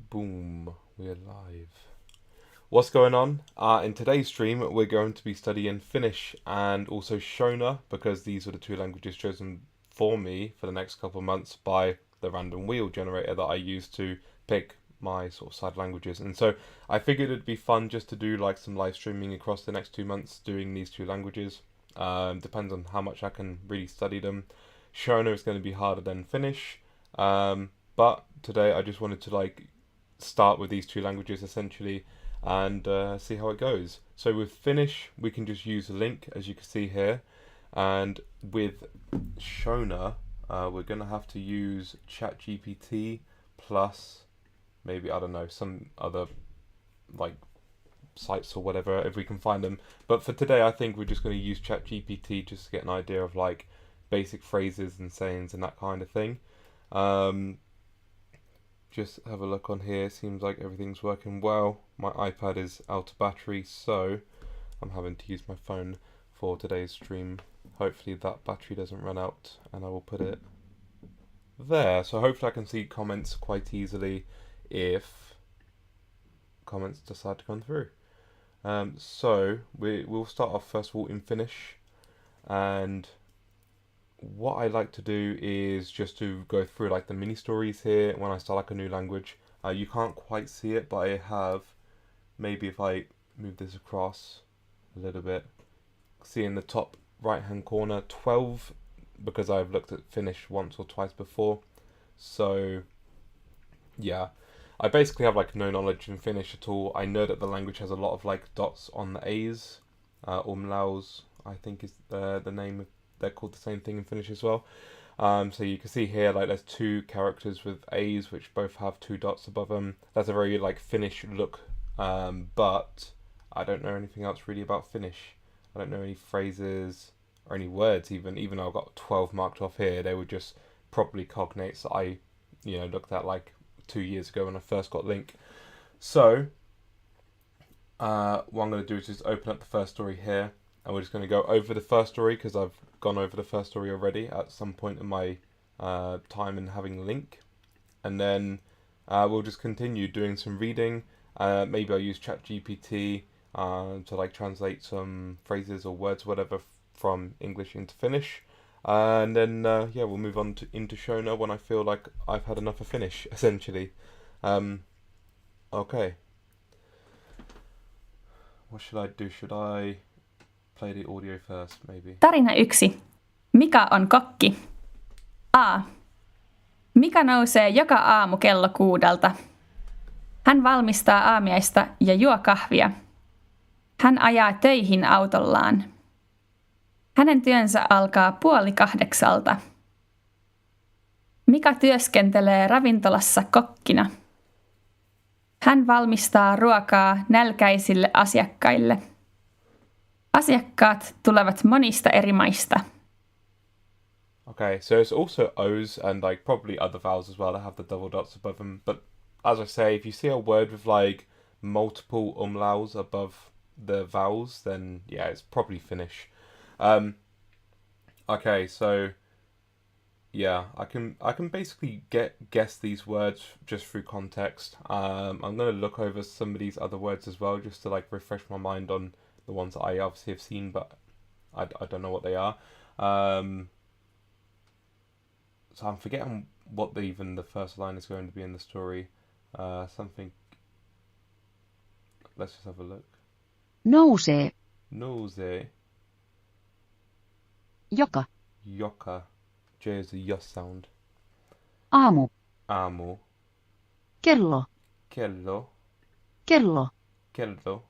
Boom, we're live. What's going on? In today's stream, we're going to be studying Finnish and also Shona because these are the two languages chosen for me for the next couple of months by the random wheel generator that I use to pick my sort of side languages. And so I figured it'd be fun just to do like some live streaming across the next 2 months doing these two languages. Depends on how much I can really study them. Shona is going to be harder than Finnish. But today I just wanted to start with these two languages essentially and see how it goes. So with Finnish, we can just use a link as you can see here, and with Shona, we're gonna have to use ChatGPT plus maybe I don't know some other like sites or whatever if we can find them. But for today, I think we're just going to use ChatGPT just to get an idea of like basic phrases and sayings and that kind of thing. Just have a look on here. Seems like everything's working well. My iPad is out of battery, so I'm having to use my phone for today's stream. Hopefully that battery doesn't run out, and I will put it there. So hopefully I can see comments quite easily if comments decide to come through. So we'll start off first of all in Finnish, and what I like to do is just to go through like the mini stories here when I start like a new language. You can't quite see it, but I have, maybe if I move this across a little bit, see in the top right hand corner 12, because I've looked at Finnish once or twice before. So yeah, I basically have like no knowledge in Finnish at all. I know that the language has a lot of like dots on the A's, umlauts I think is the name of, they're called the same thing in Finnish as well. So you can see here like there's two characters with A's which both have two dots above them. That's a very like Finnish look, but I don't know anything else really about Finnish. I don't know any phrases or any words even though I've got 12 marked off here. They were just properly cognates that I looked at like 2 years ago when I first got Link. So what I'm going to do is just open up the first story here, and we're just going to go over the first story because I've gone over the first story already at some point in my time in having Link, and then we'll just continue doing some reading. Maybe I'll use ChatGPT to like translate some phrases or words, whatever, from English into Finnish. And then we'll move on into Shona when I feel like I've had enough of Finnish, essentially. Okay. What should I do? Should I play the audio first, maybe? Tarina 1. Mika on kokki. A. Mika nousee joka aamu kello 6. Hän valmistaa aamiaista ja juo kahvia. Hän ajaa töihin autollaan. Hänen työnsä alkaa 7:30. Mika työskentelee ravintolassa kokkina. Hän valmistaa ruokaa nälkäisille asiakkaille. Asiakkaat tulevat monista eri maista. Okay, so it's also O's and like probably other vowels as well that have the double dots above them. But as I say, if you see a word with like multiple umlauts above the vowels, then yeah, it's probably Finnish. Okay, so yeah, I can basically guess these words just through context. I'm gonna look over some of these other words as well, just to like refresh my mind on the ones that I obviously have seen, but I don't know what they are. So I'm forgetting what even the first line is going to be in the story. Something. Let's just have a look. Nousee. Nousee. Joka. Joka. J is a y sound. Aamu. Aamu. Kello. Kello. Kello. Kello. 6.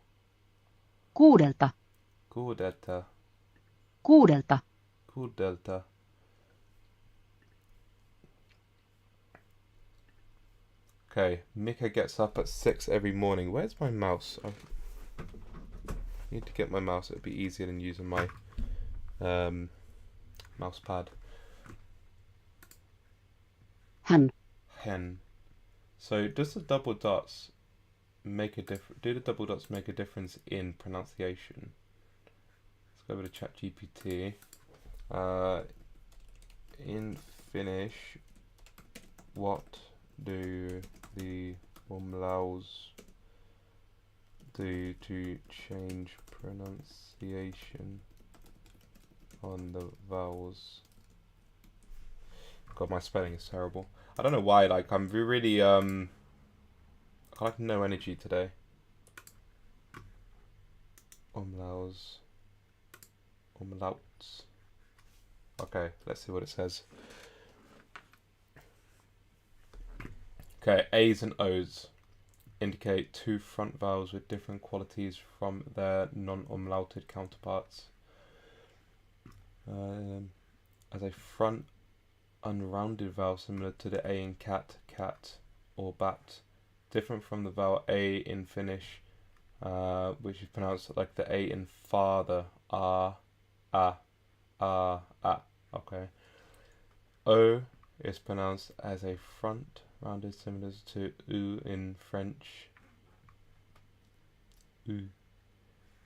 Kuudelta. 6. Kuudelta. Okay, Mika gets up at 6 every morning. Where's my mouse? I need to get my mouse. It'd be easier than using my mouse pad. Hän. Hen. So does the double dots make a difference? Do the double dots make a difference in pronunciation? Let's go over to ChatGPT. In Finnish, what do the umlauts do to change pronunciation on the vowels. God, my spelling is terrible. I don't know why, like, I'm really, I have no energy today. Umlauts. Okay, let's see what it says. Okay, A's and O's indicate two front vowels with different qualities from their non-umlauted counterparts. As a front unrounded vowel similar to the A in cat, cat, or bat, different from the vowel A in Finnish, which is pronounced like the A in father, okay. O is pronounced as a front rounded similar to U in French. U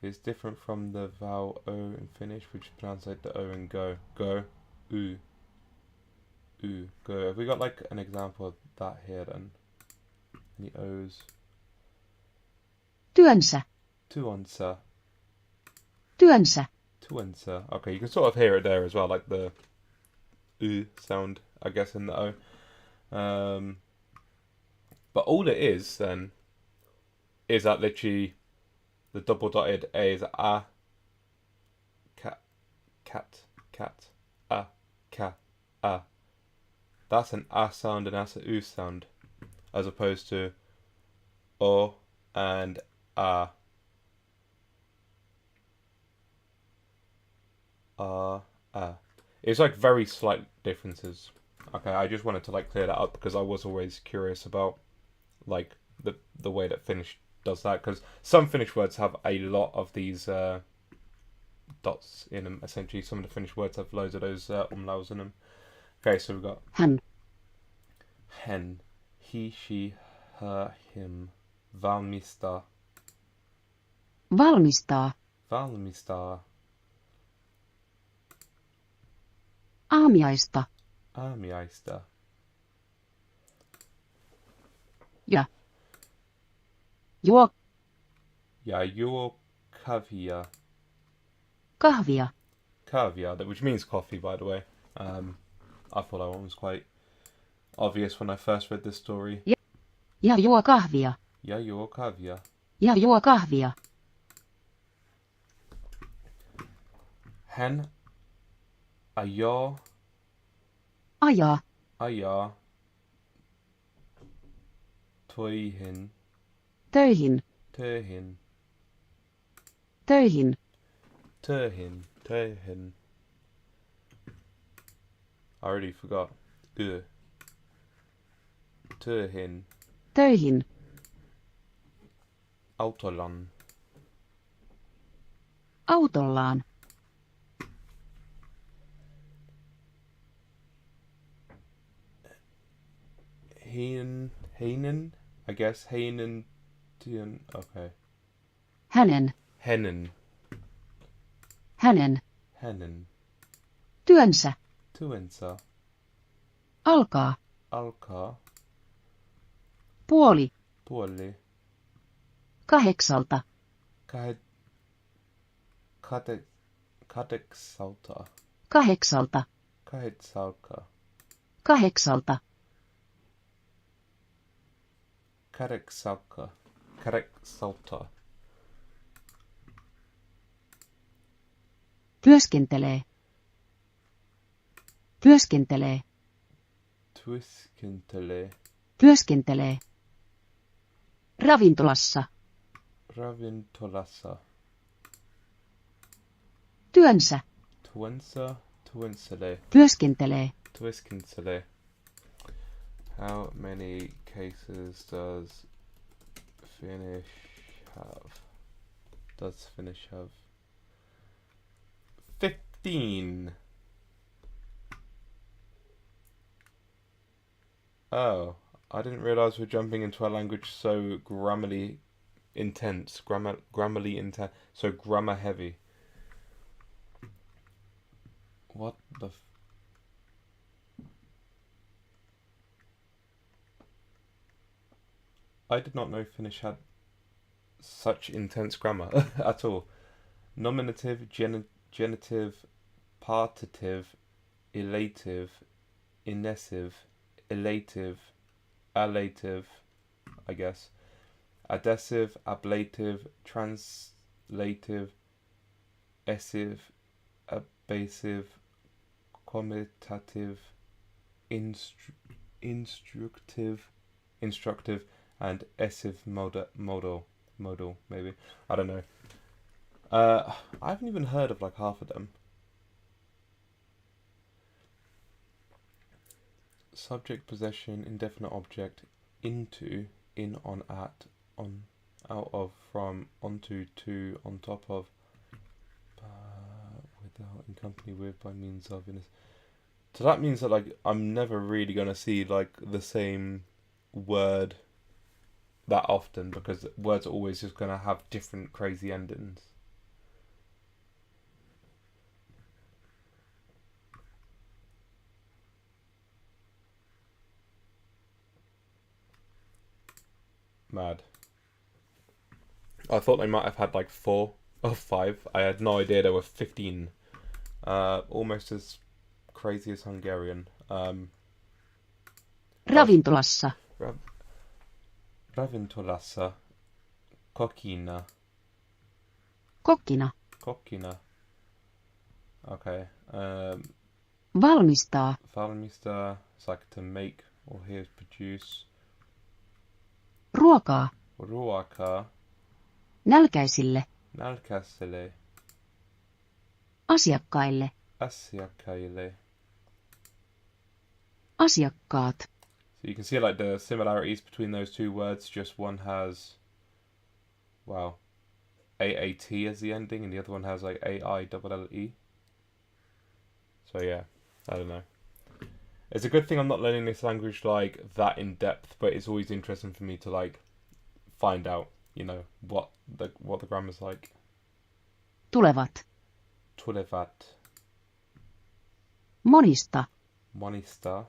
is different from the vowel O in Finnish, which is pronounced like the O in go. Go, U. Go. Have we got like an example of that here then? Any O's? Työnsä. Tuonsa. Työnsä. Tuonsa. Okay, you can sort of hear it there as well, like the sound, I guess, in the O. But all it is then is that literally the double dotted A is a, cat, a, a. That's an a sound and that's an u sound, as opposed to o and a. It's like very slight differences. Okay, I just wanted to like clear that up because I was always curious about like the way that Finnish does that, because some Finnish words have a lot of these dots in them. Essentially, some of the Finnish words have loads of those umlauts in them. Okay, so we've got Hän. hen, he, she, her, him, valmistaa, Valmistaa. valmistaa, Aamiaista. aamiaista, Ja. Juo ja juo kahvia. kahvia. Kahvia, which means coffee, by the way. I thought that one was quite obvious when I first read this story. Ja juo kahvia. Ja juo kahvia. Ja juo kahvia. Hän ajaa Ajaa. töihin, Töihin. töihin, Töihin. töihin, töihin. I already forgot. Töihin, Töihin. autollaan, Autollaan. heinen, I guess, heinen, okay. Hänen. Hennen, Hänen. hänen, Työnsä. tuensa, Alkaa. alkaa, Puoli. puoli, 8. kahdeksalta, 8. kahdeksalta, 8. kahdeksalta, Työskentelee. Työskentelee. työskentelee, Työskentelee. Ravintolassa. ravintolassa, Työnsä. tuenselee, Työskentelee. työskentelee. How many cases does Finnish have? 15. Oh, I didn't realize we're jumping into a language so grammarly intense. Grammarly intense. So grammar heavy. What the I did not know Finnish had such intense grammar at all. Nominative, genitive, partitive, elative, inessive, elative, allative, I guess, adhesive, ablative, translative, essive, abrasive, commutative, instructive, and essive modal, maybe. I don't know. I haven't even heard of like half of them. Subject, possession, indefinite object, into, in, on, at, on, out of, from, onto, to, on top of, without, in company with, by means of. So that means that like I'm never really gonna see like the same word that often, because words are always just gonna have different crazy endings. Mad. I thought they might have had like 4 or 5. I had no idea there were 15. Almost as crazy as Hungarian. Ravintolassa. Ravintolassa. Kokina. Kokkina. Kokkina. Okay. Valmistaa. Valmistaa. It's like to make or here produce. Ruokaa. Ruokaa. Nälkäisille. Nälkäisille. Asiakkaille. Asiakkaille. Asiakkaat. So you can see like the similarities between those two words. Just one has, wow, AAT as the ending, and the other one has like AILLE. So yeah, I don't know. It's a good thing I'm not learning this language like that in depth, but it's always interesting for me to like find out, you know, what the grammar's like. Tulevat. Tulevat. Monista. Monista.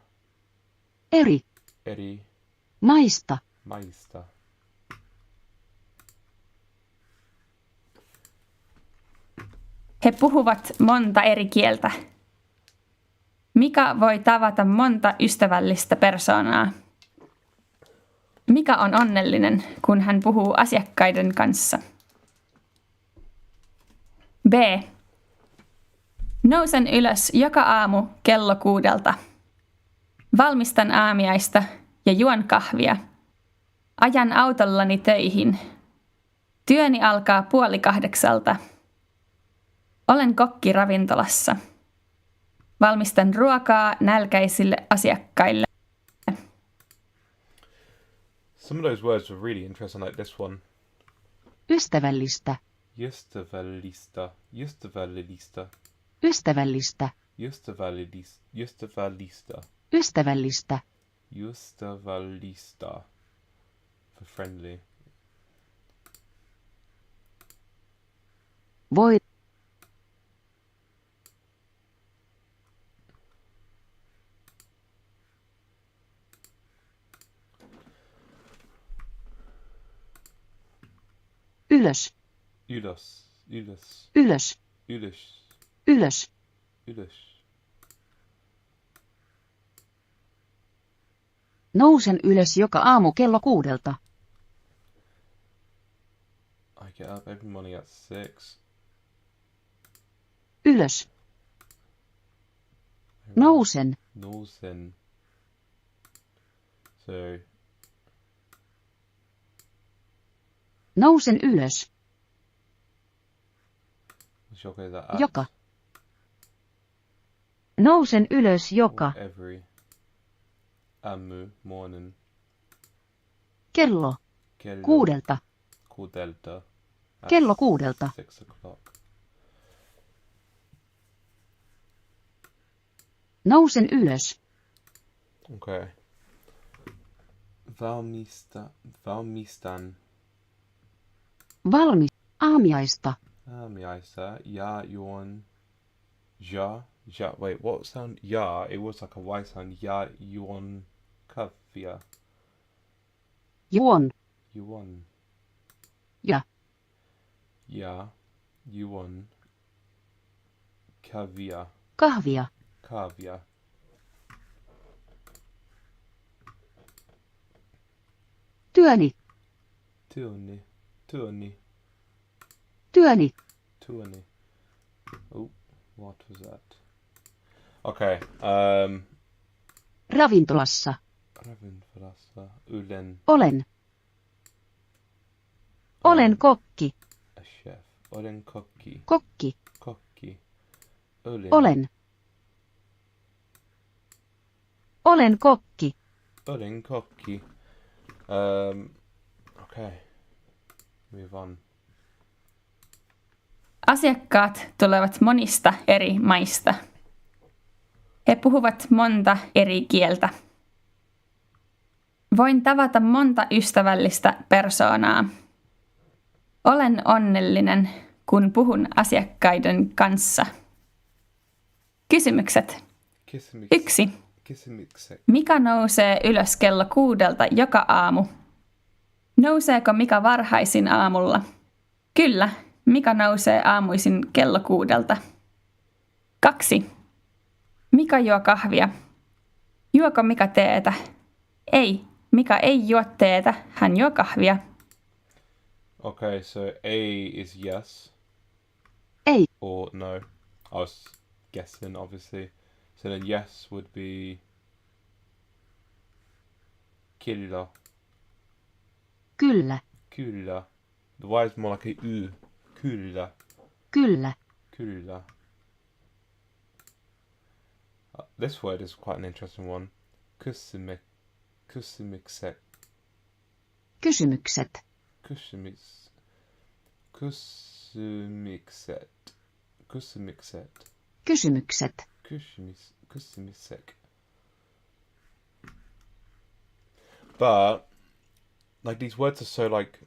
Eri. Eri. Maista. Maista. He puhuvat monta eri kieltä. Mika voi tavata monta ystävällistä persoonaa. Mika on onnellinen, kun hän puhuu asiakkaiden kanssa. B. Nousen ylös joka aamu kello 6. Valmistan aamiaista ja juon kahvia. Ajan autollani töihin. Työni alkaa 7:30. Olen kokki ravintolassa. Valmistan ruokaa nälkäisille asiakkaille. Some of those words were really interesting, like this one. Ystävällistä. Ystävällistä. Ystävällistä. Ystävällistä. Ystävällistä. Ystävällistä. Ystävällistä. For friendly. Voi. Ylös. Ylös. Ylös. Ylös. Ylös. Ylös. Ylös. Nousen ylös joka aamu kello 6. I get up every morning at 6. Ylös. Nousen. Nousen. So, Nousen ylös. joka is at. Joka. Nousen ylös joka. Every. Aamu, morning. Kello. Kello. 6. Kuudelta. At Kello 6. 6 o'clock. Nousen ylös. Okay. Valmistan Valmis. Aamiaista. aamiaista ja juon wait, what sound? Ja, it was like a Y sound. Ja juon kahvia. Juon. Juon. Ja. Ja. Juon. Kavia. Kahvia. Kavia. Työni. Tuoni. Tuoni. Työni. Tuoni. Oh, what was that? Okay. Ravintolassa. Ravintolassa. Ylen. Olen. Olen kokki. A chef. Olen kokki. Kokki. Kokki. Olen. Olen. Olen kokki. Olen kokki. Okay. Move on. Asiakkaat tulevat monista eri maista. He puhuvat monta eri kieltä. Voin tavata monta ystävällistä persoonaa. Olen onnellinen, kun puhun asiakkaiden kanssa. Kysymykset. 1. Kysymykset. Mika nousee ylös kello 6 joka aamu? Nouseeko Mika varhaisin aamulla? Kyllä, Mika nousee aamuisin kello 6. 2. Mika juo kahvia. Juoko Mika teetä? Ei, Mika ei juo teetä, hän juo kahvia. Okay, so A is yes Ei. or no. I was guessing, obviously. So then yes would be kyllä. Kyllä. Kyllä. The Y is more like a U. Kyllä. Kyllä. Kyllä. This word is quite an interesting one. Kysymykset. Kysymykset. Kysymykset. Kysymykset. Kysymykset. But like these words are so like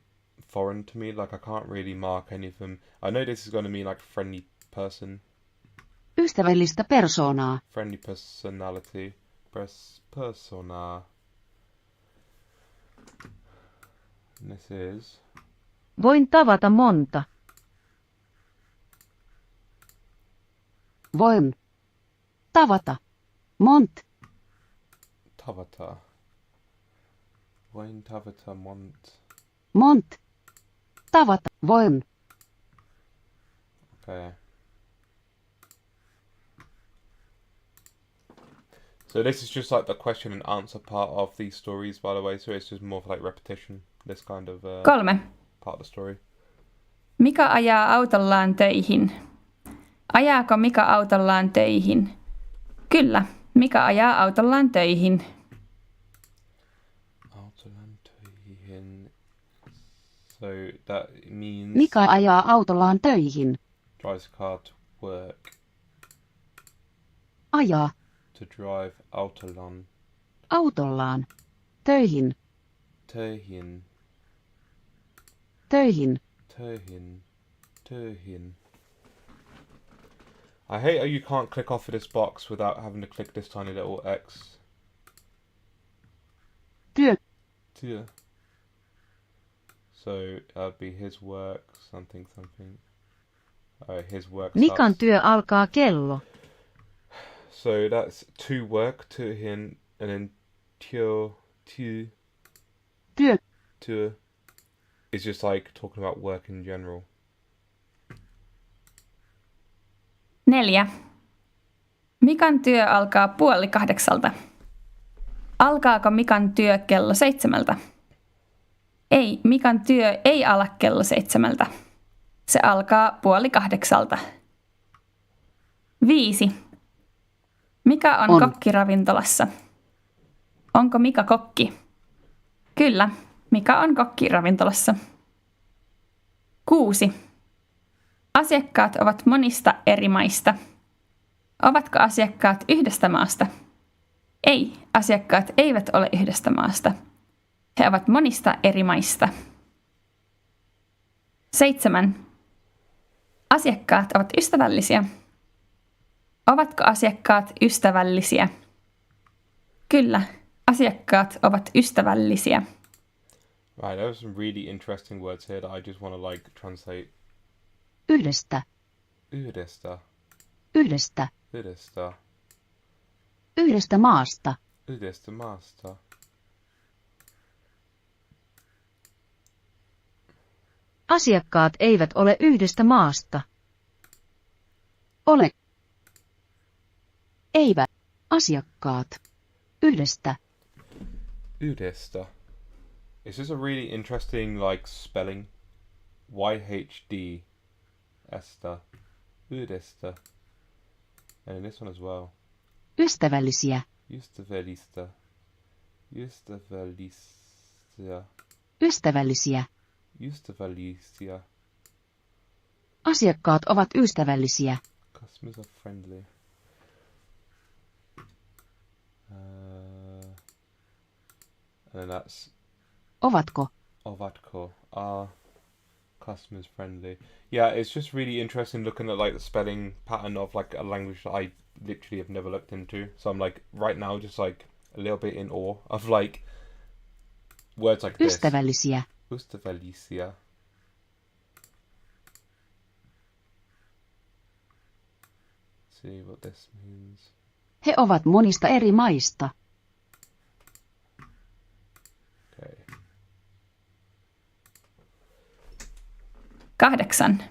foreign to me, like I can't really mark any of them. I know this is going to mean like friendly person, Ystävällistä persoonaa. friendly personality, persona. And this is Voin tavata monta. Voin tavata mont. tavata. Voin tavata mont. Mont. Tavata. Voin. Okay. So this is just like the question and answer part of these stories, by the way. So it's just more of like repetition. This kind of 3. part of the story. Mika ajaa autollaan töihin. Ajaako Mika autollaan töihin? Kyllä, Mika ajaa autollaan töihin. Autolan töihin. So that means Mika ajaa autollaan töihin. drives a car to work. Ajaa To drive autolan autollaan töihin. töihin. Töihin. Töihin. I hate how you can't click off of this box without having to click this tiny little X. Työ. Työ. So that'd be his work, something. His work Mikan starts. työ alkaa kello. So that's to work, to him, and then työ Työ. is just like talking about work in general. 4. Mikan työ alkaa 7:30. Alkaako Mikan työ kello 7? Ei, Mikan työ ei ala kello 7. Se alkaa 7:30. 5. Mika on On. kokki ravintolassa. Onko Mika kokki? Kyllä, Mika on kokki ravintolassa. 6. Asiakkaat ovat monista eri maista. Ovatko asiakkaat yhdestä maasta? Ei, asiakkaat eivät ole yhdestä maasta. He ovat monista eri maista. 7. Asiakkaat ovat ystävällisiä. Ovatko asiakkaat ystävällisiä? Kyllä, asiakkaat ovat ystävällisiä. Right, there are some really interesting words here that I just want to like translate. Yhdestä. Yhdestä. Yhdestä. Yhdestä. Yhdestä maasta. Yhdestä maasta. Asiakkaat eivät ole yhdestä maasta. Ole. Eivät. Asiakkaat. Yhdestä. Yhdestä. Is this a really interesting like spelling? YHD. Esta. Yhdestä. And in this one as well. Ystävällisiä. Ystävällistä. Ystävällisiä. Ystävällisiä. Ystävällisiä. Asiakkaat ovat ystävällisiä. Customers are friendly. And then that's Ovatko? ovatko. Are customers friendly? Yeah, it's just really interesting looking at like the spelling pattern of like a language that I literally have never looked into. So I'm like right now just like a little bit in awe of like words like this. Ystävällisiä. Ystävällisiä. See what this means. He ovat monista eri maista. Okay. 8.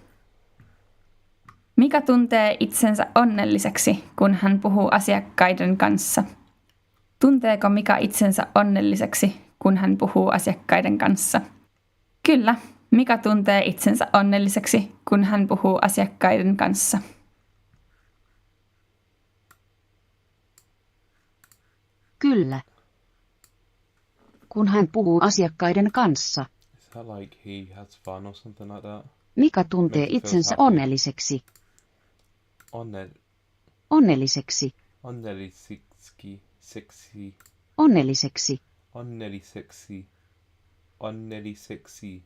Mika tuntee itsensä onnelliseksi, kun hän puhuu asiakkaiden kanssa. Tunteeko Mika itsensä onnelliseksi, kun hän puhuu asiakkaiden kanssa? Kyllä, Mika tuntee itsensä onnelliseksi, kun hän puhuu asiakkaiden kanssa. Kyllä. Kun hän puhuu asiakkaiden kanssa. Is that like he has fun or something like that? Mika tuntee Makes me feel itsensä happy. onnelliseksi. Onnelliseksi. Onnelliseksi. Sexy. Onnelliseksi. Onnelliseksi. Onnelliseksi.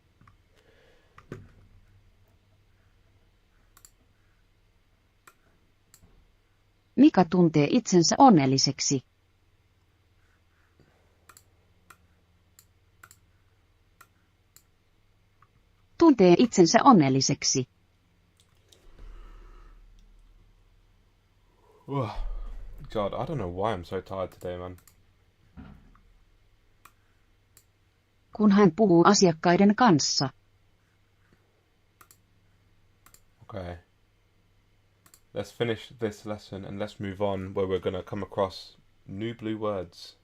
Mika tuntee itsensä onnelliseksi. Tuntee itsensä onnelliseksi. Ugh. God, I don't know why I'm so tired today, man. Kun hän puhuu asiakkaiden kanssa. Okay. Let's finish this lesson and let's move on where we're going to come across new blue words.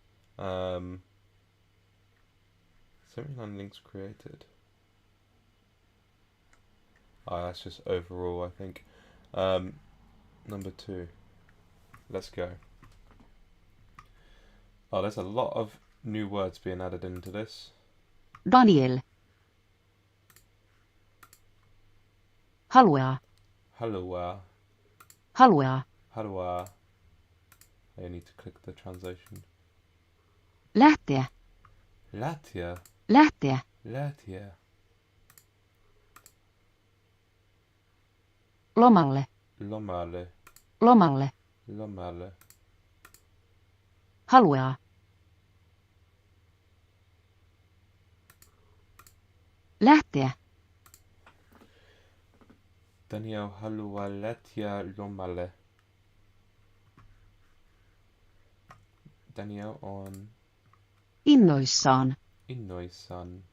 79 links created. That's just overall, I think. Number 2. Let's go. Oh, there's a lot of new words being added into this. Daniel. Haluaa. Haluaa. Haluaa. Haluaa. I need to click the translation. Lähteä. Lähteä. Lähteä. Lähteä. Lomalle. Lomalle. Lomalle. Lomalle. Haluaa. Lähteä. Daniel haluaa lähteä lomalle. Daniel on Innoissaan. innoissaan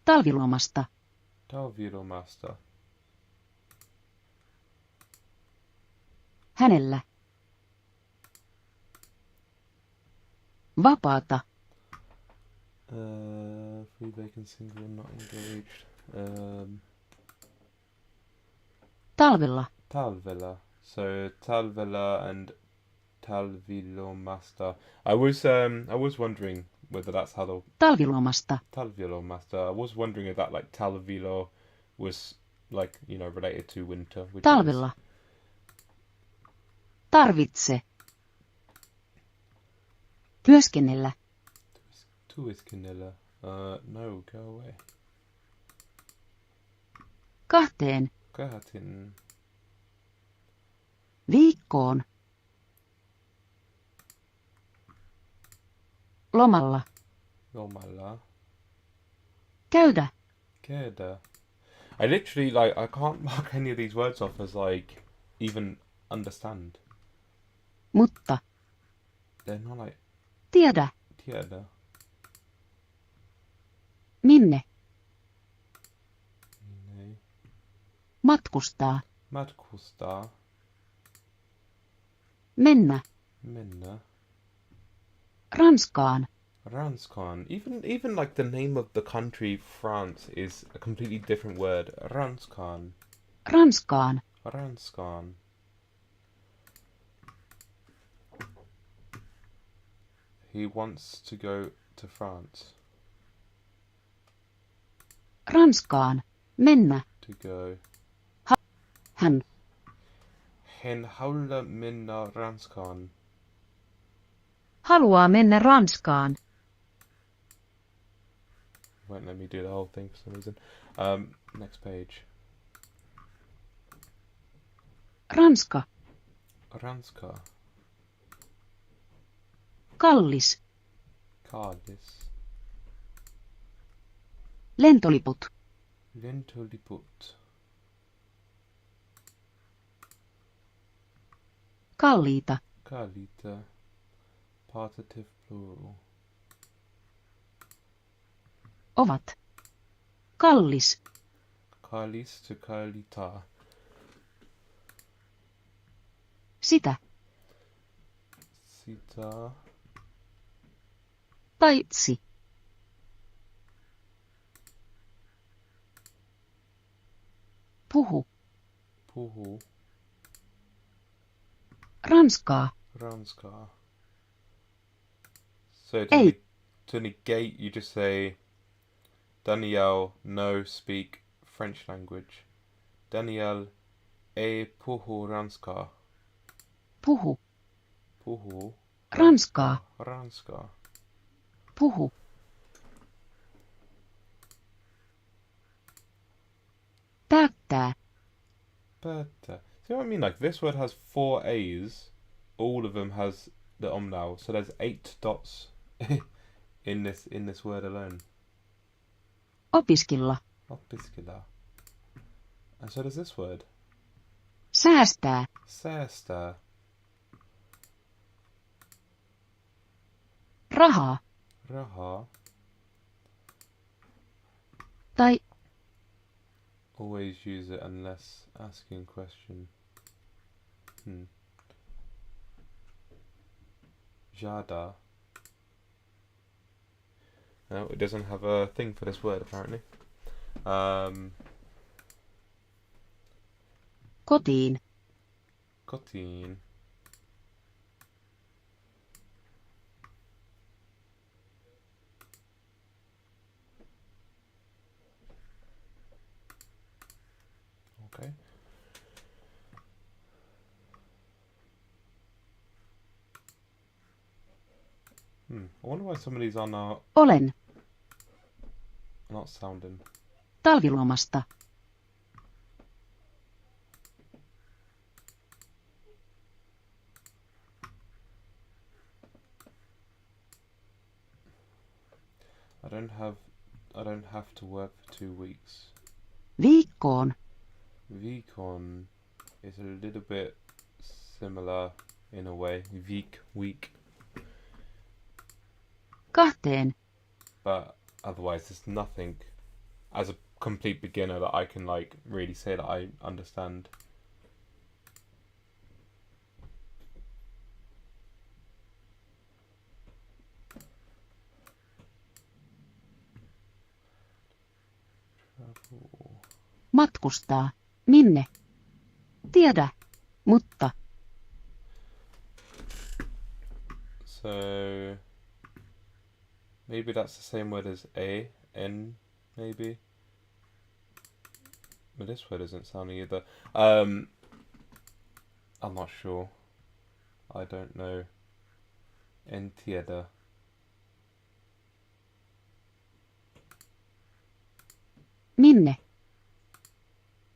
Talvilomasta. talvilomasta. Hänellä. Vapaata. Free vacant single not engaged. Talvella. Talvella. So talvella and talvilomasta. I was wondering whether that's how the Talvilomasta. talvilomasta. I was wondering if that like talvilo was like, you know, related to winter. Which Talvella. Tarvitse. Työskennellä. Tuiskennellä. No, go away. Kahteen. Kahtin. Viikkoon. Lomalla. Lomalla. Käydä. Käydä. I literally, like, I can't mark any of these words off as, like, even understand. Mutta. They're not, like, Tiedä. tiedä. Minne. Minne. Matkustaa. Matkustaa. Mennä. Mennä. Ranskaan. Ranskaan. Even like the name of the country, France, is a completely different word. Ranskaan. Ranskaan. Ranskaan. He wants to go to France. Ranskaan. Mennä. To go. Hän. Hen haluaa mennä Ranskaan. Haluaa mennä Ranskaan. Won't let me do the whole thing for some reason. Next page. Ranska. Ranska. Kallis. Kallis. Lentoliput. Lentoliput. Kalliita. Kalliita. Partitive plural. Ovat. Kallis. Kallis to kallita. Sitä. Sitä. Paitsi. Puhu. Puhu. Ranskaa. Ranskaa. So Ei. to negate, you just say, Danielle, no, speak French language. Danielle, ei puhu ranskaa. Puhu. Puhu. Ranskaa. Ranskaa. Puhu. Päättää. Päättää. See what I mean? Like, this word has 4 A's. All of them has the omlaut. So there's 8 dots in this word alone. Opiskella. Opiskella. And so does this word. Säästää. Säästää. Rahaa. Rahaa. Tai Always use it unless asking question. Jada. No, it doesn't have a thing for this word apparently. kotiin. Kotiin. Okay. I wonder why some of these are Olen. not sounding. Talvilomasta. I don't have to work for 2 weeks. Viikkoon. Weekon is a little bit similar in a way. Week. Kahteen. But otherwise there's nothing as a complete beginner that I can like really say that I understand. Travel. Matkustaa. Minne? Tiedä. Mutta. So maybe that's the same word as N, maybe. But this word isn't sounding either. I'm not sure. I don't know. En tiedä. Minne?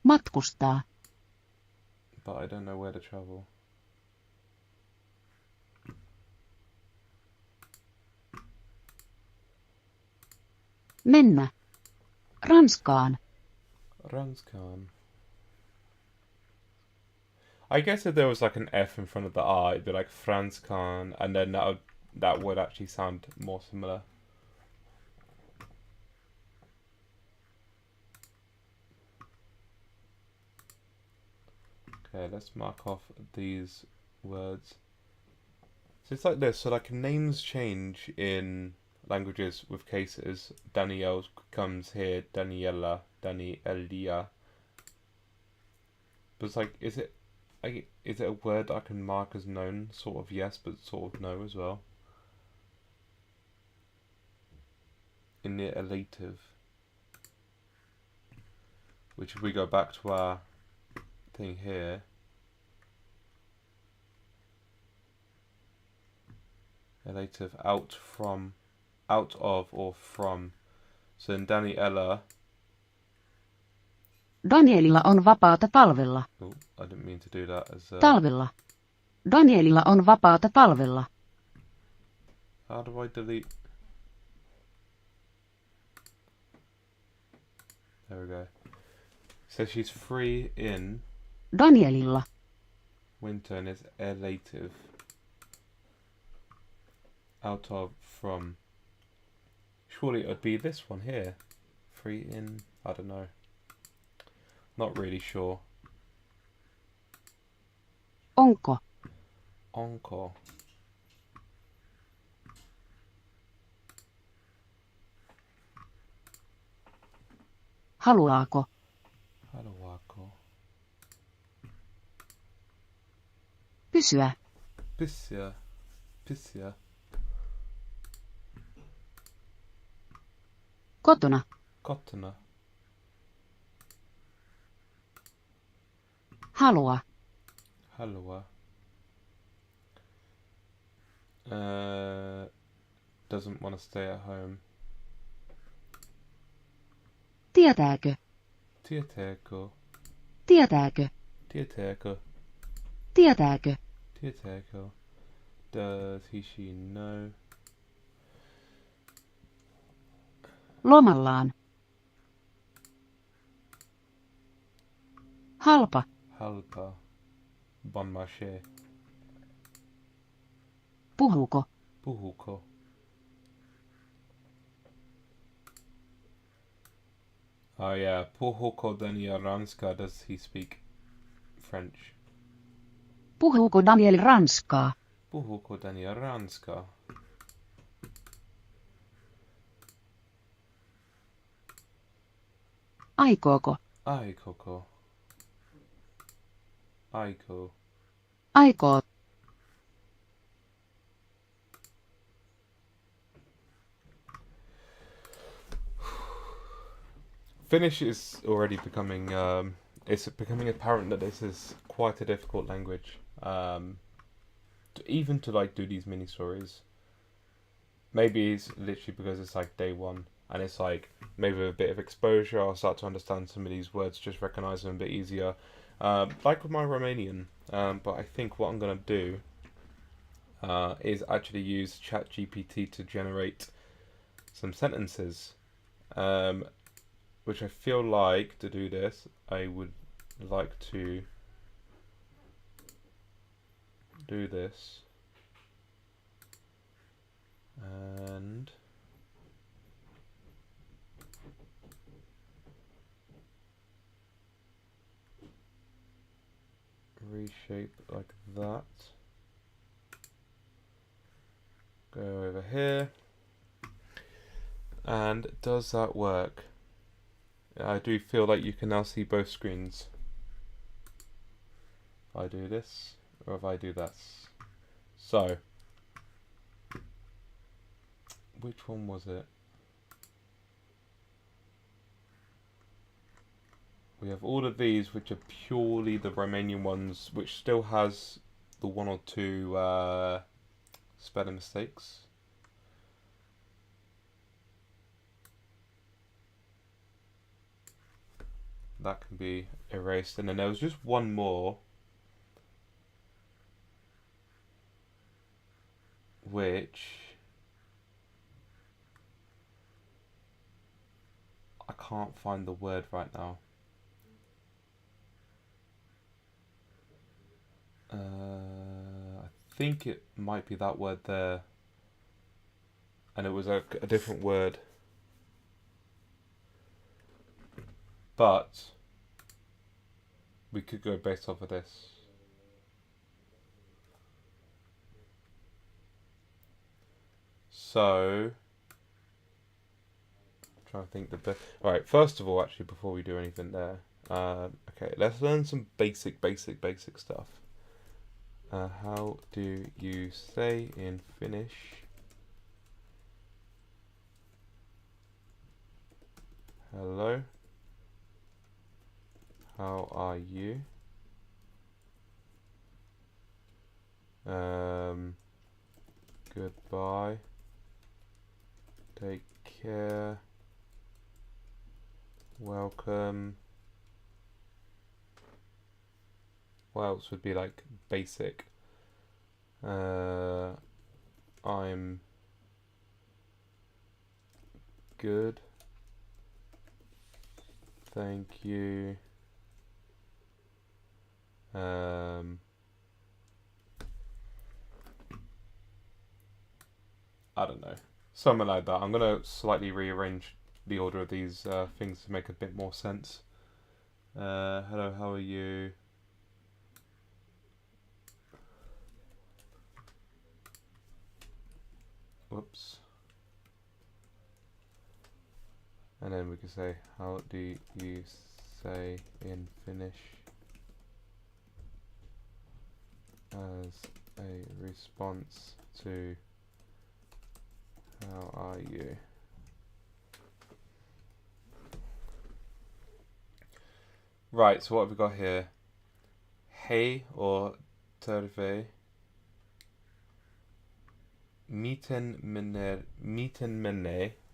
Matkustaa. But I don't know where to travel. Mennä. Ranskaan. Ranskan. I guess if there was like an F in front of the R, it'd be like Franskan, and then that would actually sound more similar. Okay, let's mark off these words. So it's like this. So like names change in languages with cases. Danielle comes here. Daniela. Danielia. But it's like, is it a word I can mark as known? Sort of yes, but sort of no as well. In the elative. Which if we go back to our thing here. Elative out of or from. So in Daniela. Danielilla on vapaata talvella. Oh, I didn't mean to do that as Talvella. Danielilla on vapaata talvella. How do I delete? There we go. So she's free in Danielilla. winter and it's elative. Out of, from. Surely it would be this one here. Free in, I don't know. Not really sure. Onko. Encore. Haluaako. Haluaako. Pysyä. Pissia. Pissia. Kotona. Kotona. Halua. Halua. Doesn't want to stay at home. Tietääkö. Tietääkö. Tietääkö. Tietääkö. Tietääkö. Tietääkö. Does he, she know? Lomallaan. Halpa. Halpa. Bon marché. Puhuuko. Puhuuko. Oh yeah, puhuuko Daniel Ranska? Does he speak French? Puhuuko Daniel ranskaa? Puhuuko Daniel Ranska? Aikooko. Aikoko. Aiko. Aikoo. Finnish is already becoming it's becoming apparent that this is quite a difficult language. Even to like do these mini stories. Maybe it's literally because it's like day one and it's like maybe with a bit of exposure I'll start to understand some of these words, just recognize them a bit easier. Like with my Romanian. But I think what I'm gonna do is actually use ChatGPT to generate some sentences. Which I feel like to do this, I would like to do this and reshape like that. Go over here. And does that work? I do feel like you can now see both screens. If I do this, or if I do this. So, which one was it? We have all of these which are purely the Romanian ones, which still has the one or two spelling mistakes. That can be erased. And then there was just one more, which can't find the word right now. I think it might be that word there. And it was a different word. But we could go based off of this. So, I'm trying to think the best. Alright, first of all, actually, before we do anything there, okay, let's learn some basic stuff. How do you say in Finnish? Hello? How are you? Goodbye. Take care. Welcome. What else would be like basic? I'm good. Thank you. I don't know. Something like that. I'm going to slightly rearrange the order of these things to make a bit more sense. Hello, how are you? Whoops. And then we can say, how do you say in Finnish? As a response to how are you? Right, so what have we got here? Hei or terve. Miten mene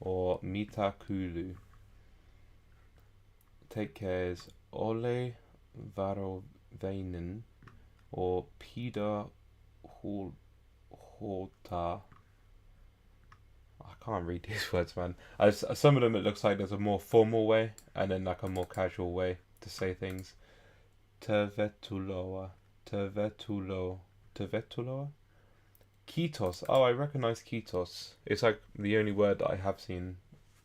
or mita kulu. Take care is ole varovainen or pida hota. I can't read these words, man. Some of them it looks like there's a more formal way and then like a more casual way to say things. Tervetuloa. Kitos. Oh, I recognize kitos. It's like the only word that I have seen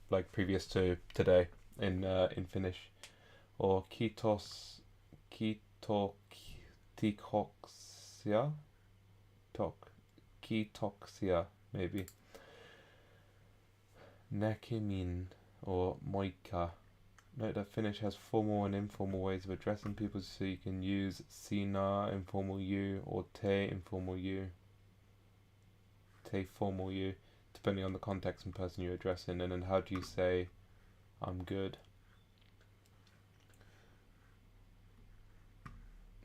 like previous to today in Finnish. Or kitos, kitoksia, kitoksia maybe. Näkemin or moikka. Note that Finnish has formal and informal ways of addressing people, so you can use sinä, informal you, or te, informal you. Te, formal you, depending on the context and person you're addressing. And then how do you say, I'm good?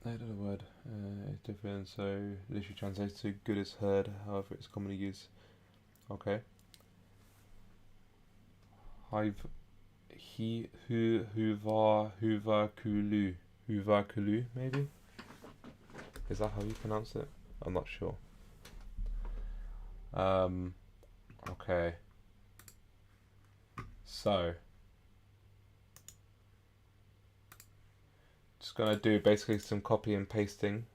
Note that the word is different, so literally translates to good as heard, however it's commonly used. Okay. Huvakulu, maybe? Is that how you pronounce it? I'm not sure. Okay. So, just gonna do basically some copy and pasting.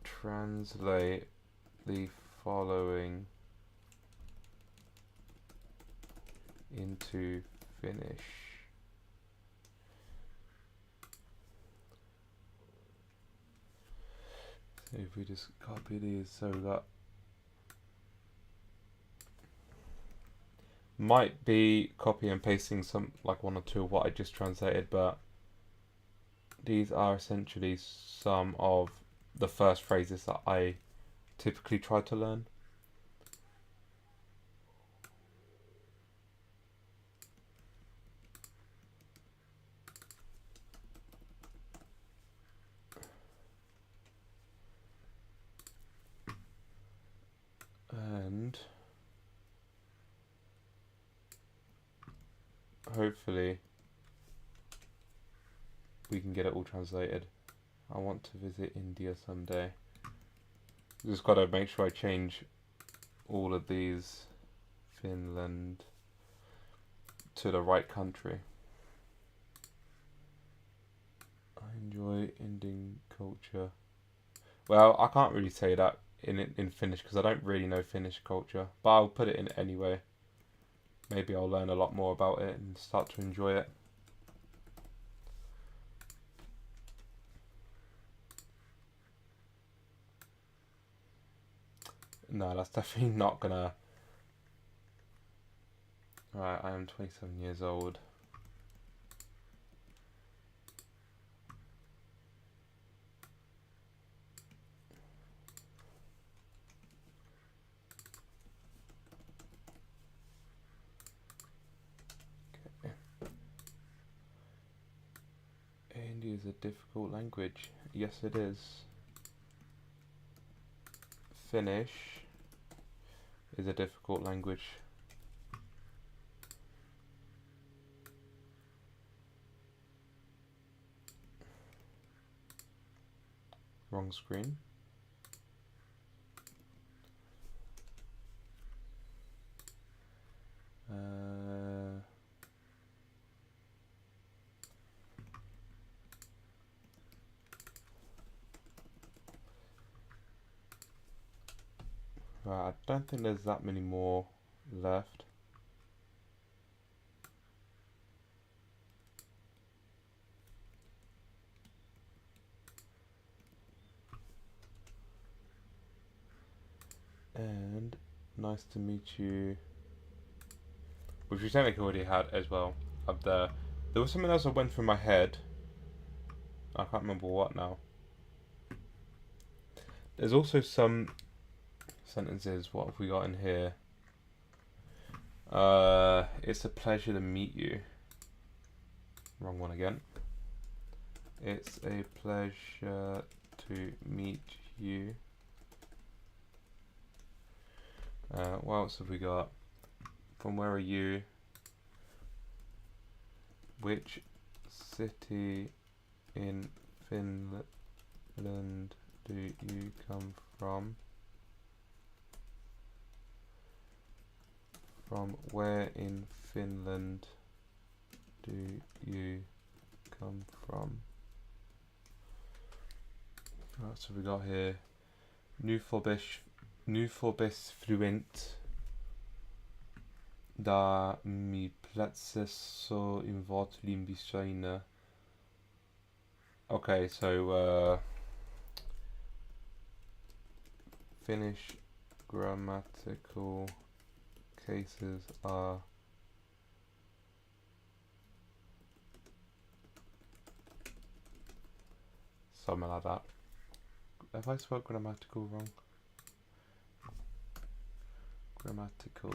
Translate the following into Finnish. So if we just copy these, so that might be copy and pasting some like one or two of what I just translated, but these are essentially some of the first phrases that I typically try to learn. And hopefully we can get it all translated. I want to visit India someday. Just gotta make sure I change all of these Finland to the right country. I enjoy Indian culture. Well, I can't really say that in Finnish because I don't really know Finnish culture, but I'll put it in anyway. Maybe I'll learn a lot more about it and start to enjoy it. No, that's definitely not gonna... Right, I am 27 years old. Okay. Hindi is a difficult language. Yes, it is. Finnish is a difficult language. Wrong screen. Right, I don't think there's that many more left. And nice to meet you. Which we technically already had as well up there. There was something else that went through my head. I can't remember what now. There's also some sentences. What have we got in here? It's a pleasure to meet you. Wrong one again. It's a pleasure to meet you. What else have we got? From where are you? Which city in Finland do you come from? From where in Finland do you come from? What else have we got here? Nu förbäst fluent da mi plötsligt så invåt limbisöjne. Okay, so Finnish grammatical cases are something like that. Have I spelled grammatical wrong? Grammatical.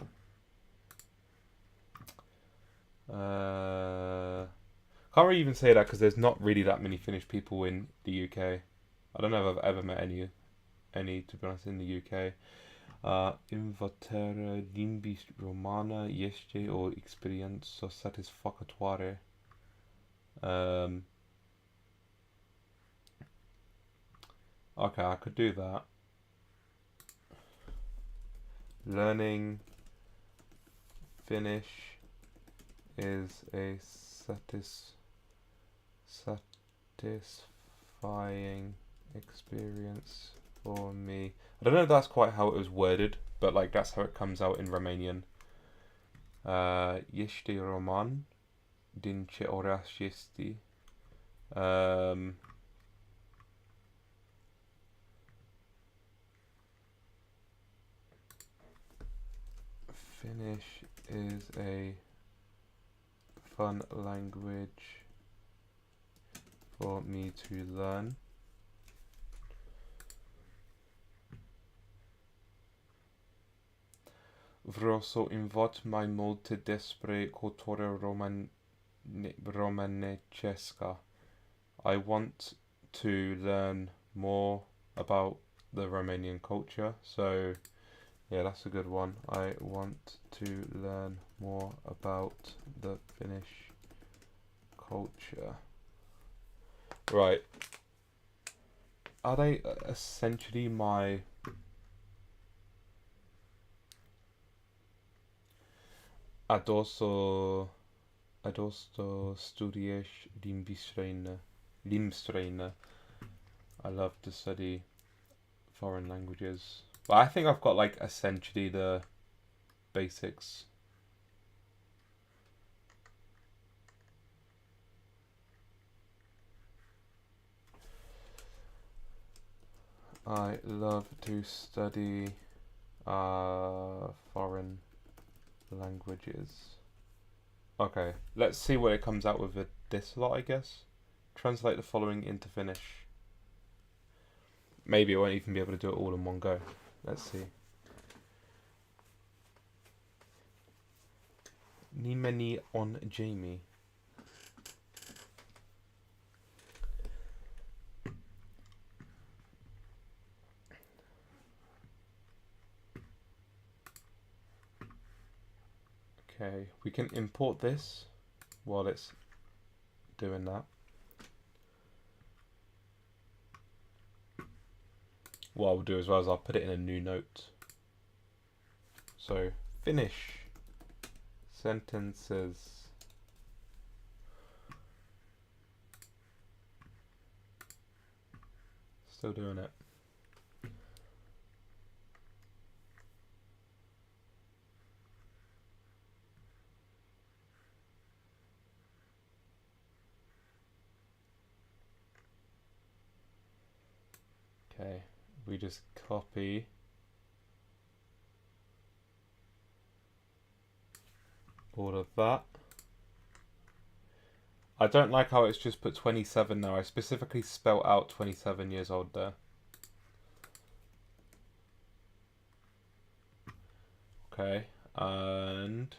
Can't really even say that because there's not really that many Finnish people in the UK. I don't know if I've ever met any to be honest in the UK. Invertera limbi romana este o experiență satisfăcătoare. Okay, I could do that. Learning Finnish is a satisfying experience for me. I don't know if that's quite how it was worded, but like that's how it comes out in Romanian. Ești roman din ce oraș ești? Finnish is a fun language for me to learn. Vreau să învăț mai multe despre cultura romanecească. I want to learn more about the Romanian culture. So, yeah, that's a good one. I want to learn more about the Finnish culture. Right. Are they essentially my adorso studies Limstreina. I love to study foreign languages. But I think I've got like essentially the basics. I love to study foreign languages. Okay, let's see what it comes out with this lot, I guess. Translate the following into Finnish. Maybe I won't even be able to do it all in one go. Let's see. Nimeni on Jamie. Okay, we can import this while it's doing that. What I'll do as well is I'll put it in a new note. So, Finnish sentences. Still doing it. Okay, we just copy all of that. I don't like how it's just put 27 now. I specifically spelt out 27 years old there. Okay, and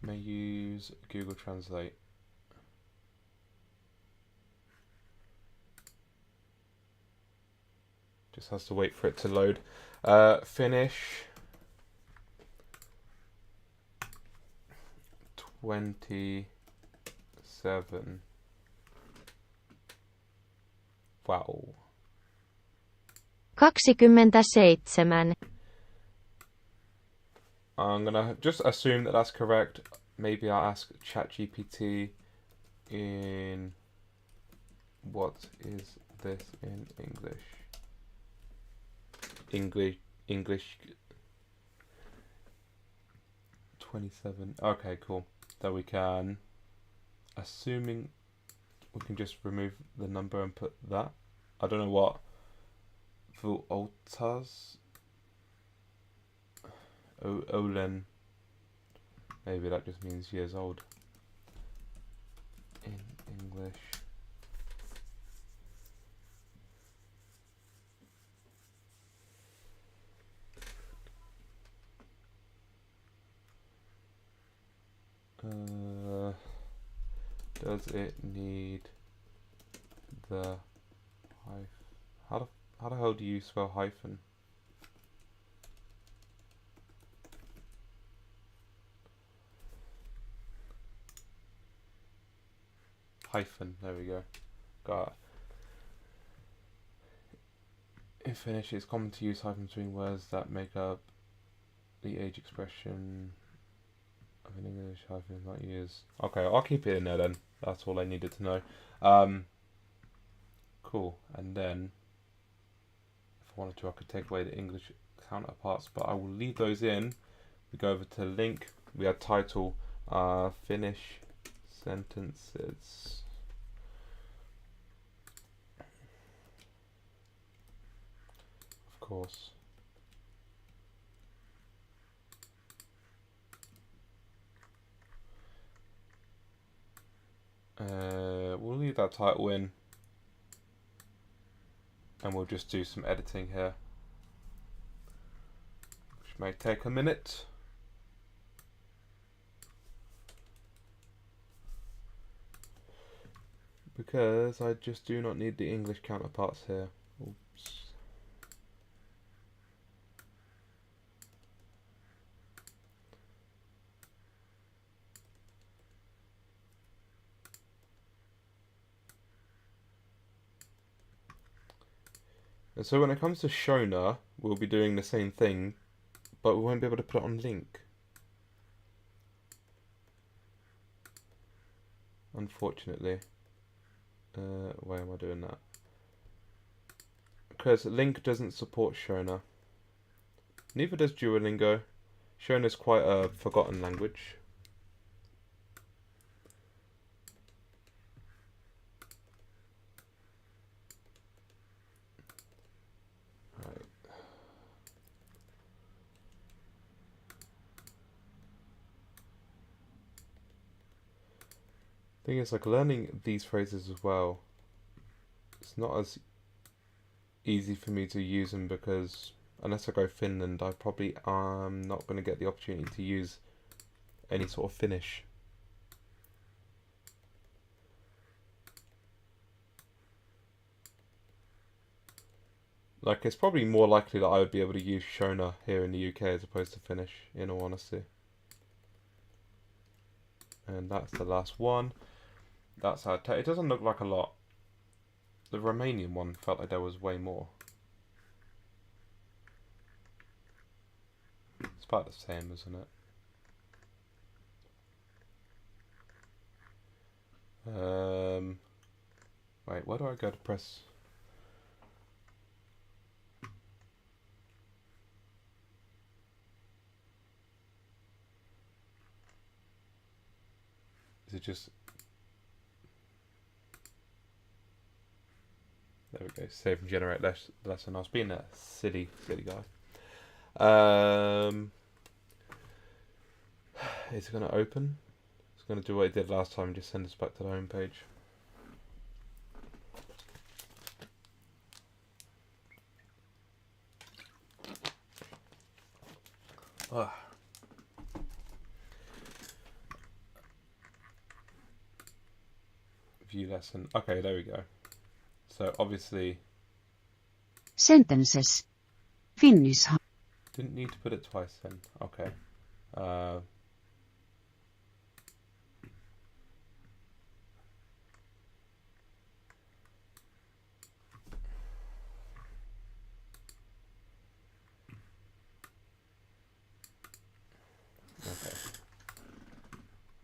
may use Google Translate. Just has to wait for it to load. Finnish 27. Wow. 27. I'm gonna just assume that that's correct. Maybe I'll ask ChatGPT in what is this in English? English 27. Okay, cool. So we can, assuming we can just remove the number and put that. I don't know what Vuotas Olen. Maybe that just means years old in English. Does it need the hyphen? How the hell do you spell hyphen? Hyphen, there we go. Got it. In Finnish, it's common to use hyphen between words that make up the age expression of an English hyphen not used. Okay, I'll keep it in there then. That's all I needed to know. Cool. And then, if I wanted to, I could take away the English counterparts, but I will leave those in. We go over to link. We add title, Finnish sentences. Of course. We'll leave that title in, and we'll just do some editing here, which may take a minute. Because I just do not need the English counterparts here. Oops. And so when it comes to Shona, we'll be doing the same thing, but we won't be able to put it on link. Unfortunately. Why am I doing that? Because link doesn't support Shona. Neither does Duolingo. Shona's quite a forgotten language. Right. Thing is, like, learning these phrases as well, it's not as easy for me to use them because unless I go Finland, I probably am not going to get the opportunity to use any sort of Finnish. Like, it's probably more likely that I would be able to use Shona here in the UK as opposed to Finnish, in all honesty. And that's the last one. That's how it doesn't look like a lot. The Romanian one felt like there was way more. It's about the same, isn't it? Wait, where do I go to press? Is it just... There we go, save and generate lesson. I was being a silly guy. Is it going to open? It's going to do what it did last time, just send us back to the home page. View lesson. Okay, there we go. So obviously... Sentences. Finnish. Didn't need to put it twice then. Okay.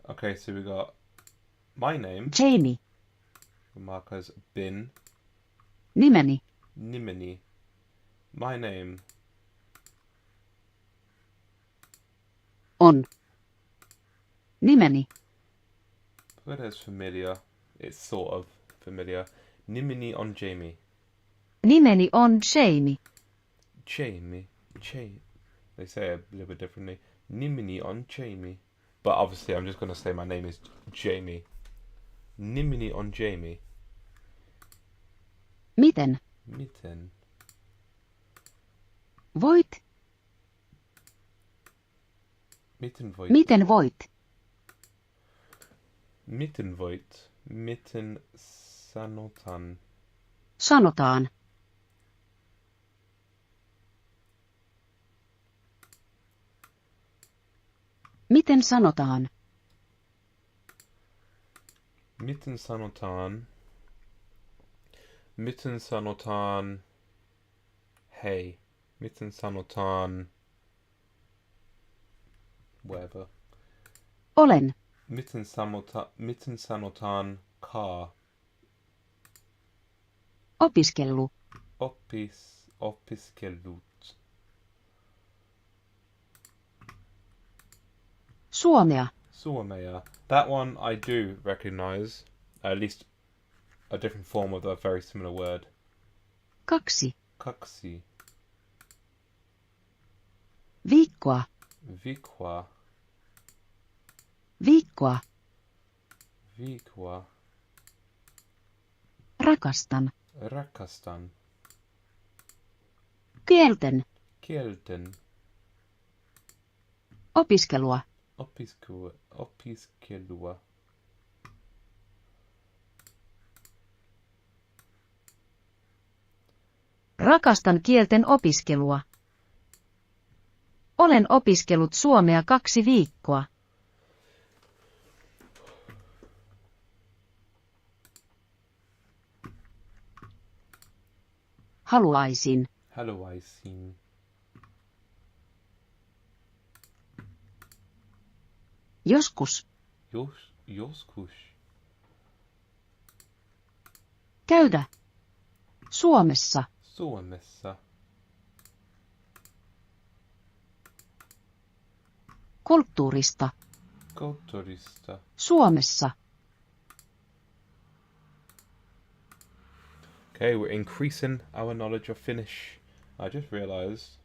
Okay, so we got my name. Jamie. Marco's bin. Nimeni. Nimeni. My name. On. Nimeni. It is familiar. It's sort of familiar. Nimeni on Jamie. Nimeni on Jamie. Jamie. They say it a little bit differently. Nimeni on Jamie. But obviously I'm just going to say my name is Jamie. Nimeni on Jamie. Miten? Miten. Voit? Miten voit. Miten voit? Miten voit. Miten sanotaan. Sanotaan. Miten sanotaan? Miten sanotaan. Miten sanotaan. Hei. Miten sanotaan. Whatever. Olen. Miten sanotaan kaa. Opiskellut. Opiskellut. Suomea. Suomea. That one I do recognise. At least a different form of a very similar word. Kaksi. Kaksi. Viikkoa. Viikkoa. Viikkoa. Viikkoa. Rakastan. Rakastan. Kielten. Kielten. Opiskelua. Opiskelua. Rakastan kielten opiskelua. Olen opiskellut suomea 2 viikkoa. Haluaisin. Haluaisin. Joskus. Joskus. Käydä. Suomessa. Suomessa. Kulttuurista. Kulttuurista. Suomessa. Okay, we're increasing our knowledge of Finnish. I just realised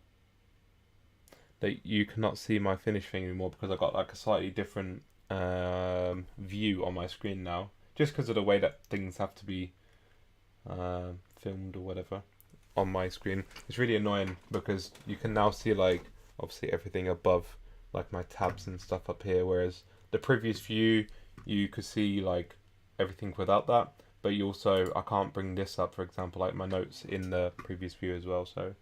that you cannot see my Finnish thing anymore because I got like a slightly different view on my screen now. Just because of the way that things have to be filmed or whatever on my screen. It's really annoying because you can now see like obviously everything above like my tabs and stuff up here, whereas the previous view you could see like everything without that, but you also, I can't bring this up, for example, like my notes in the previous view as well, so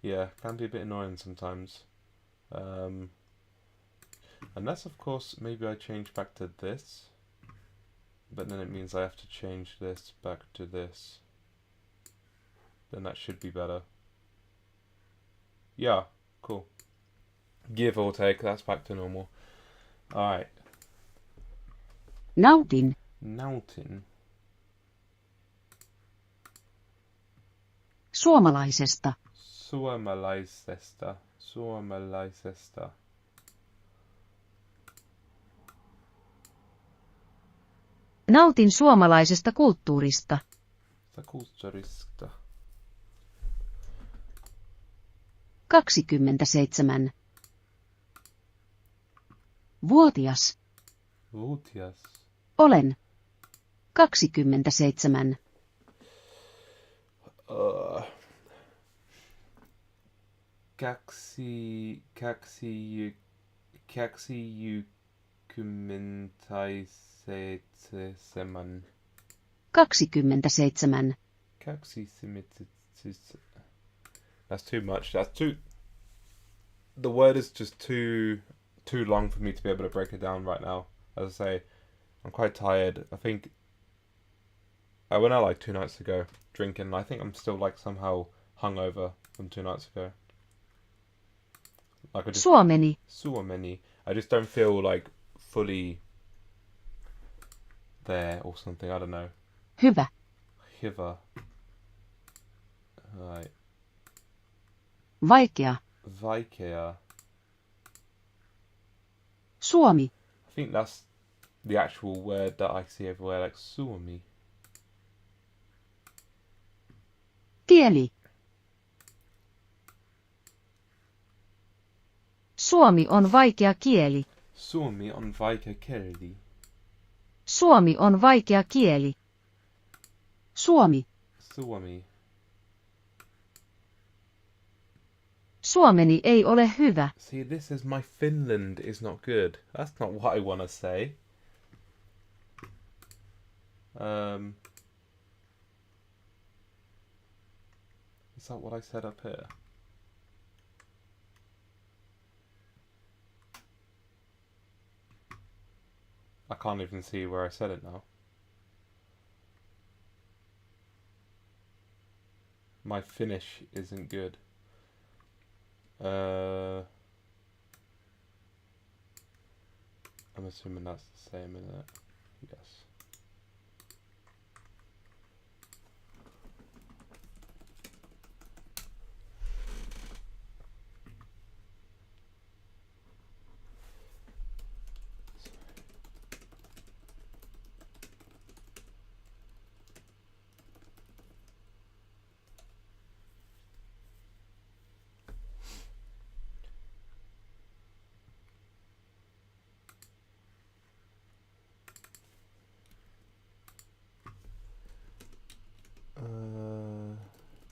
yeah, can be a bit annoying sometimes. Unless of course maybe I change back to this, but then it means I have to change this back to this. Then that should be better. Yeah, cool. Give or take, that's back to normal. Alright. Nautin. Nautin. Suomalaisesta. Suomalaisesta. Suomalaisesta. Nautin suomalaisesta kulttuurista. Kulttuurista. 27. Vuotias. Vuotias. Olen. 27. Kaksiyymmentäseitsemän. 27. That's too much. That's too. The word is just too long for me to be able to break it down right now. As I say, I'm quite tired. I think I went out like 2 nights ago drinking. I think I'm still like somehow hungover from 2 nights ago. Like I just Suomeni. Suomeni. I just don't feel like fully there or something. I don't know. Hyvä. Hyvä. Right. Vaikea. Vaikea. Suomi. I think that's the actual word that I see everywhere, like Suomi. Kieli. Suomi on vaikea kieli. Suomi on vaikea kieli. Suomi on vaikea kieli. Suomi. Suomi. Suomeni ei ole hyvä. See, this is my Finland is not good. That's not what I want to say. Is that what I said up here? I can't even see where I said it now. My Finnish isn't good. I'm assuming that's the same, isn't it? Yes.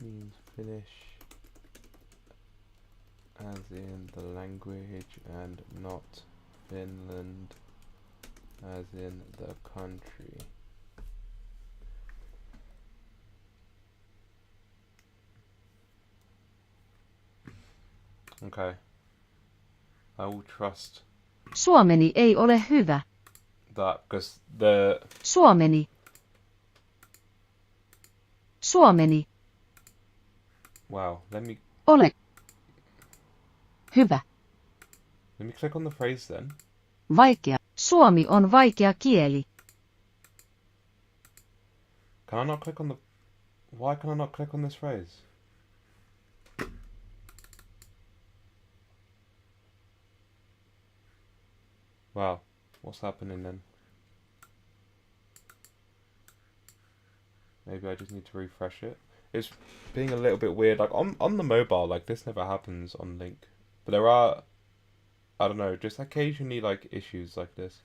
Means Finnish as in the language and not Finland as in the country. Okay. I will trust Suomeni ei ole hyvä. that because the Suomeni. Suomeni. Wow. Let Ole. Hyvä. me click on the phrase then. Vaikea. Suomi on vaikea kieli. Can I not click on the... Why can I not click on this phrase? Wow. What's happening then? Maybe I just need to refresh it. It's being a little bit weird. Like on the mobile, like this never happens on Link. But there are, I don't know, just occasionally like issues like this.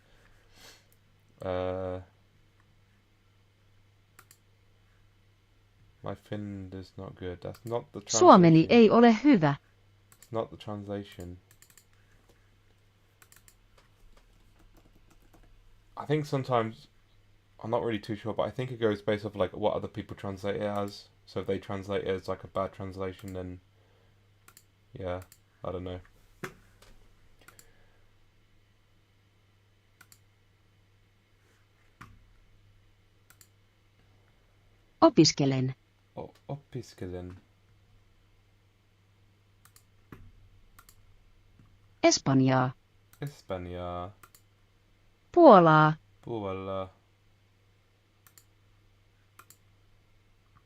My Finland is not good. That's not the Suomeni translation. ei ole hyvä. It's not the translation. I think sometimes, I'm not really too sure, but I think it goes based off like what other people translate it as. So if they translate it as like a bad translation, then yeah, I don't know. Opiskelen. Opiskelen. Espanjaa. Espanjaa. Puolaa. Puolaa.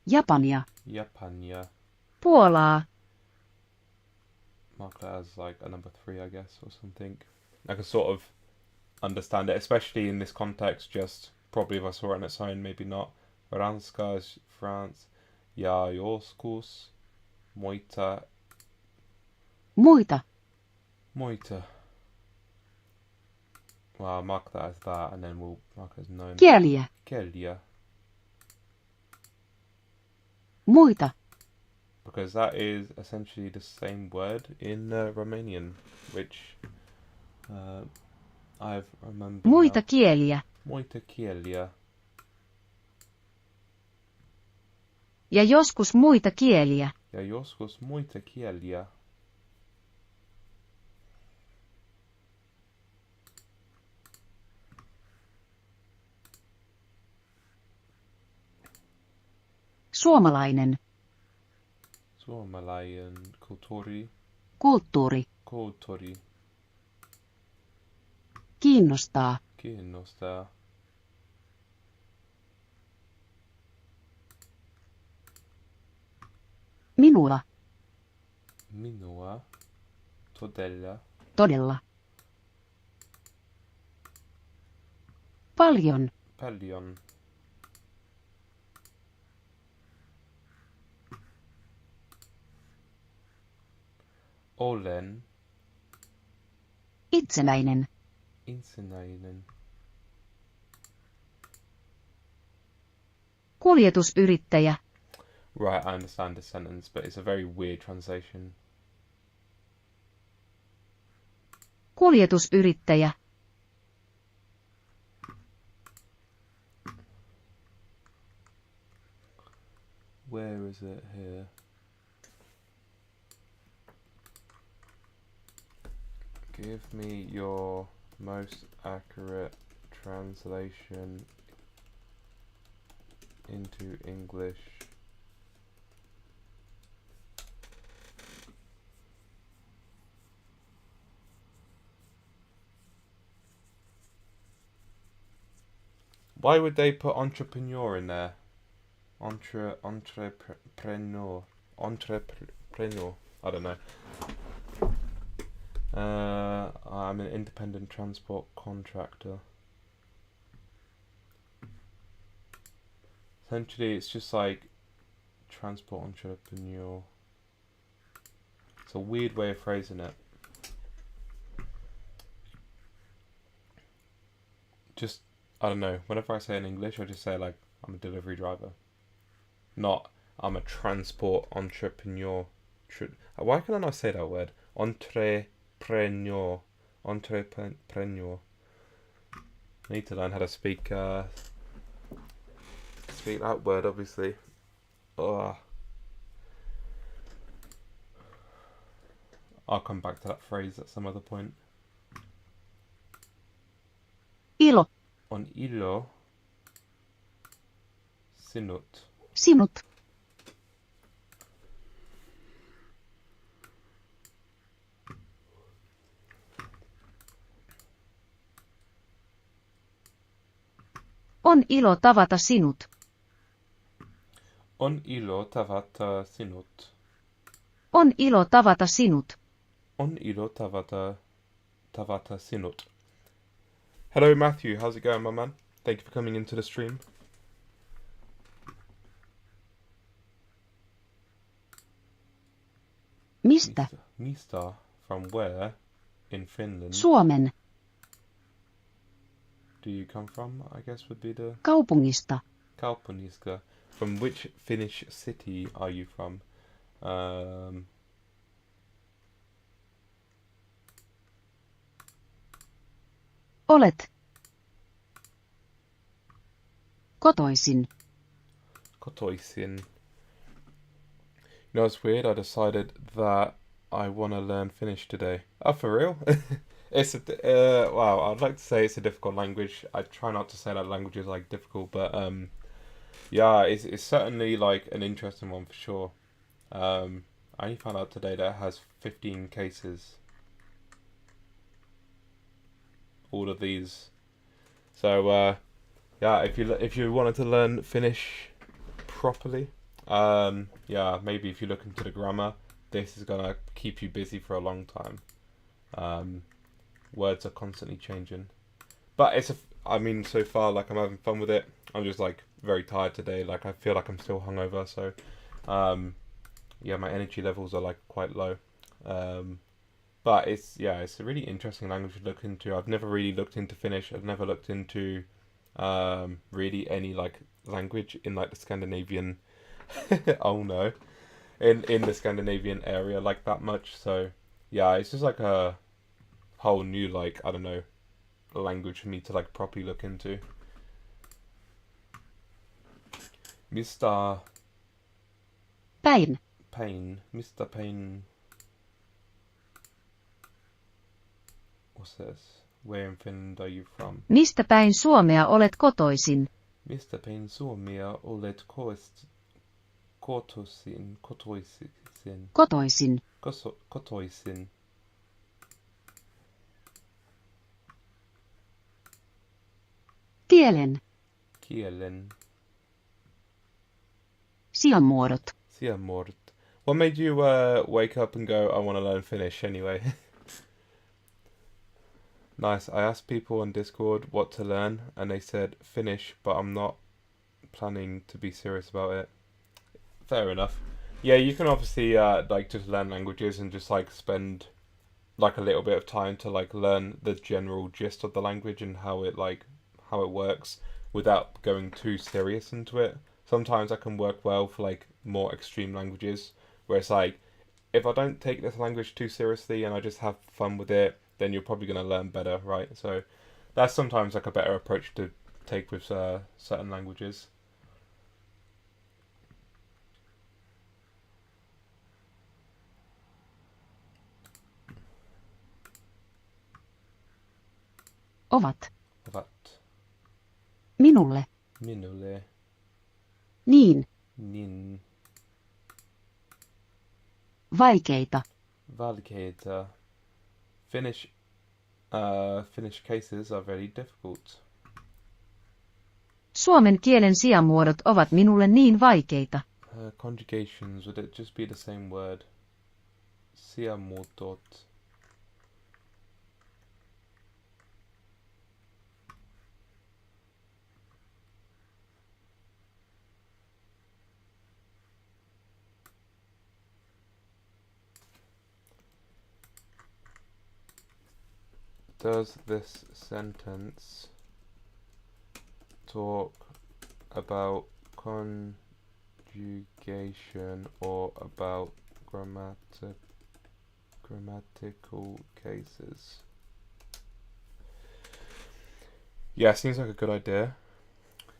Japania. Japania. Puolaa. Mark that as like a number 3, I guess, or something. I can sort of understand it, especially in this context, just probably if I saw it on its own, maybe not. Ranska is France. Ja joskus muita. Muita. Muita. Well, I'll mark that as that, and then we'll mark it as known. Kieliä. Kieliä. Muita. Because that is essentially the same word in Romanian, which I've remembered. Muita now. kieliä. Muita kieliä. Ja joskus muita kieliä. Ja joskus muita kieliä. Suomalainen. Suomalainen kulttuuri. Kulttuuri. Kulttuuri. Kiinnostaa. Kiinnostaa. Minua. Minua. Todella. Todella. Paljon. Paljon. Olen. Itsenäinen. Itsenäinen. Kuljetusyrittäjä. Right, I understand this sentence, but it's a very weird translation. Kuljetusyrittäjä. Where is it here? Give me your most accurate translation into English. Why would they put entrepreneur in there? Entrepreneur. I don't know. I'm an independent transport contractor. Essentially, it's just like transport entrepreneur. It's a weird way of phrasing it. Just, I don't know. Whenever I say it in English, I just say like, I'm a delivery driver. Not, I'm a transport entrepreneur. Why can I not say that word? Entrepreneur. Entrepreneur. I need to learn how to speak speak that word, obviously. Ugh. I'll come back to that phrase at some other point. Ilo. On ilo. Sinut. Sinut. On ilo tavata sinut. On ilo tavata sinut. On ilo tavata sinut. On ilo tavata sinut. Hello Matthew, how's it going, my man? Thank you for coming into the stream. Mistä? Mistä? From where in Finland Suomen. do you come from? I guess would be the Kaupungista. kaupungista. From which Finnish city are you from? Olet. Kotoisin. Kotoisin. You know, it's weird. I decided that I want to learn Finnish today. Oh, for real? It's wow. I'd like to say it's a difficult language. I try not to say that language is like difficult, but yeah, it's certainly like an interesting one for sure. I only found out today that it has 15 cases. All of these. So yeah, if you wanted to learn Finnish properly, yeah, maybe if you look into the grammar, this is gonna keep you busy for a long time. Words are constantly changing, but I mean, so far, like, I'm having fun with it. I'm just like very tired today. Like, I feel like I'm still hungover, so yeah, my energy levels are like quite low. But it's a really interesting language to look into. I've never really looked into Finnish. I've never looked into really any like language in like the Scandinavian oh no, in the Scandinavian area like that much. So yeah, it's just like a whole new, like, I don't know, language for me to like properly look into. Mr. Päin. Payne. Mr. Payne. What's this? Where in Finland are you from? Mistä päin Suomea olet kotoisin? Mistä päin Suomea olet kotoisin? Kotoisin. Kotoisin. Kielen. Kielen. Sijamuodot. Sijamuodot. What made you wake up and go, I want to learn Finnish anyway? Nice. I asked people on Discord what to learn, and they said Finnish, but I'm not planning to be serious about it. Fair enough. Yeah, you can obviously like just learn languages and just like spend like a little bit of time to like learn the general gist of the language and how it works without going too serious into it. Sometimes that can work well for like more extreme languages, where it's like, if I don't take this language too seriously and I just have fun with it, then you're probably going to learn better, right? So that's sometimes like a better approach to take with certain languages. Ovat. Ovat. Minulle. Minulle. Niin. Niin. Vaikeita. Vaikeita. Finnish cases are very difficult. Suomen kielen sijamuodot ovat minulle niin vaikeita. Conjugations, would it just be the same word? Sijamuodot. Does this sentence talk about conjugation or about grammatical cases? Yeah, seems like a good idea.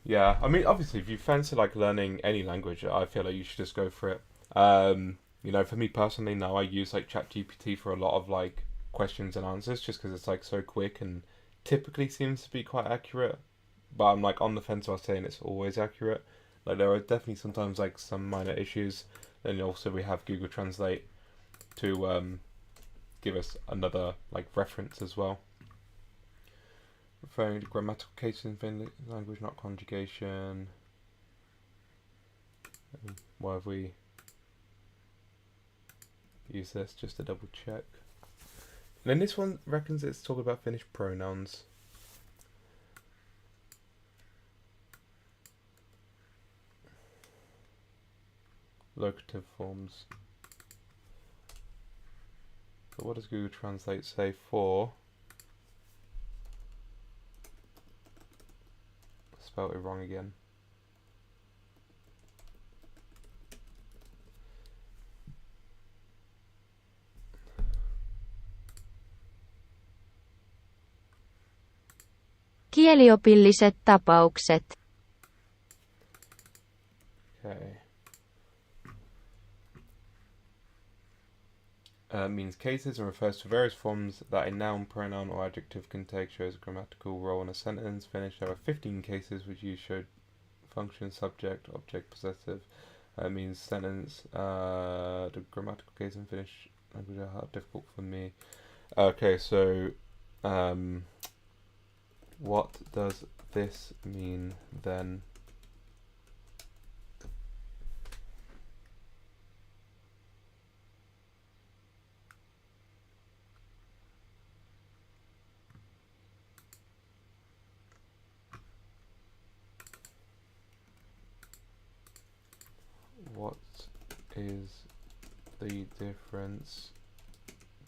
Yeah, I mean, obviously, if you fancy like learning any language, I feel like you should just go for it. You know, for me personally, now I use like ChatGPT for a lot of like questions and answers, just because it's like so quick and typically seems to be quite accurate. But I'm like on the fence about saying it's always accurate. Like, there are definitely sometimes like some minor issues. Then also we have Google Translate to give us another like reference as well. referring to grammatical cases in Finnish language, not conjugation. Why have we used this just to double check? And then this one reckons it's talking about Finnish pronouns. Locative forms. So what does Google Translate say for? Spelled it wrong again. Kieliopilliset tapaukset. Okay. Means cases and refers to various forms that a noun, pronoun, or adjective can take, shows a grammatical role in a sentence. Finnish, there are 15 cases which use showed function, subject, object, possessive. Means sentence. The grammatical case in Finnish language are hard, difficult for me. Okay, so what does this mean then? What is the difference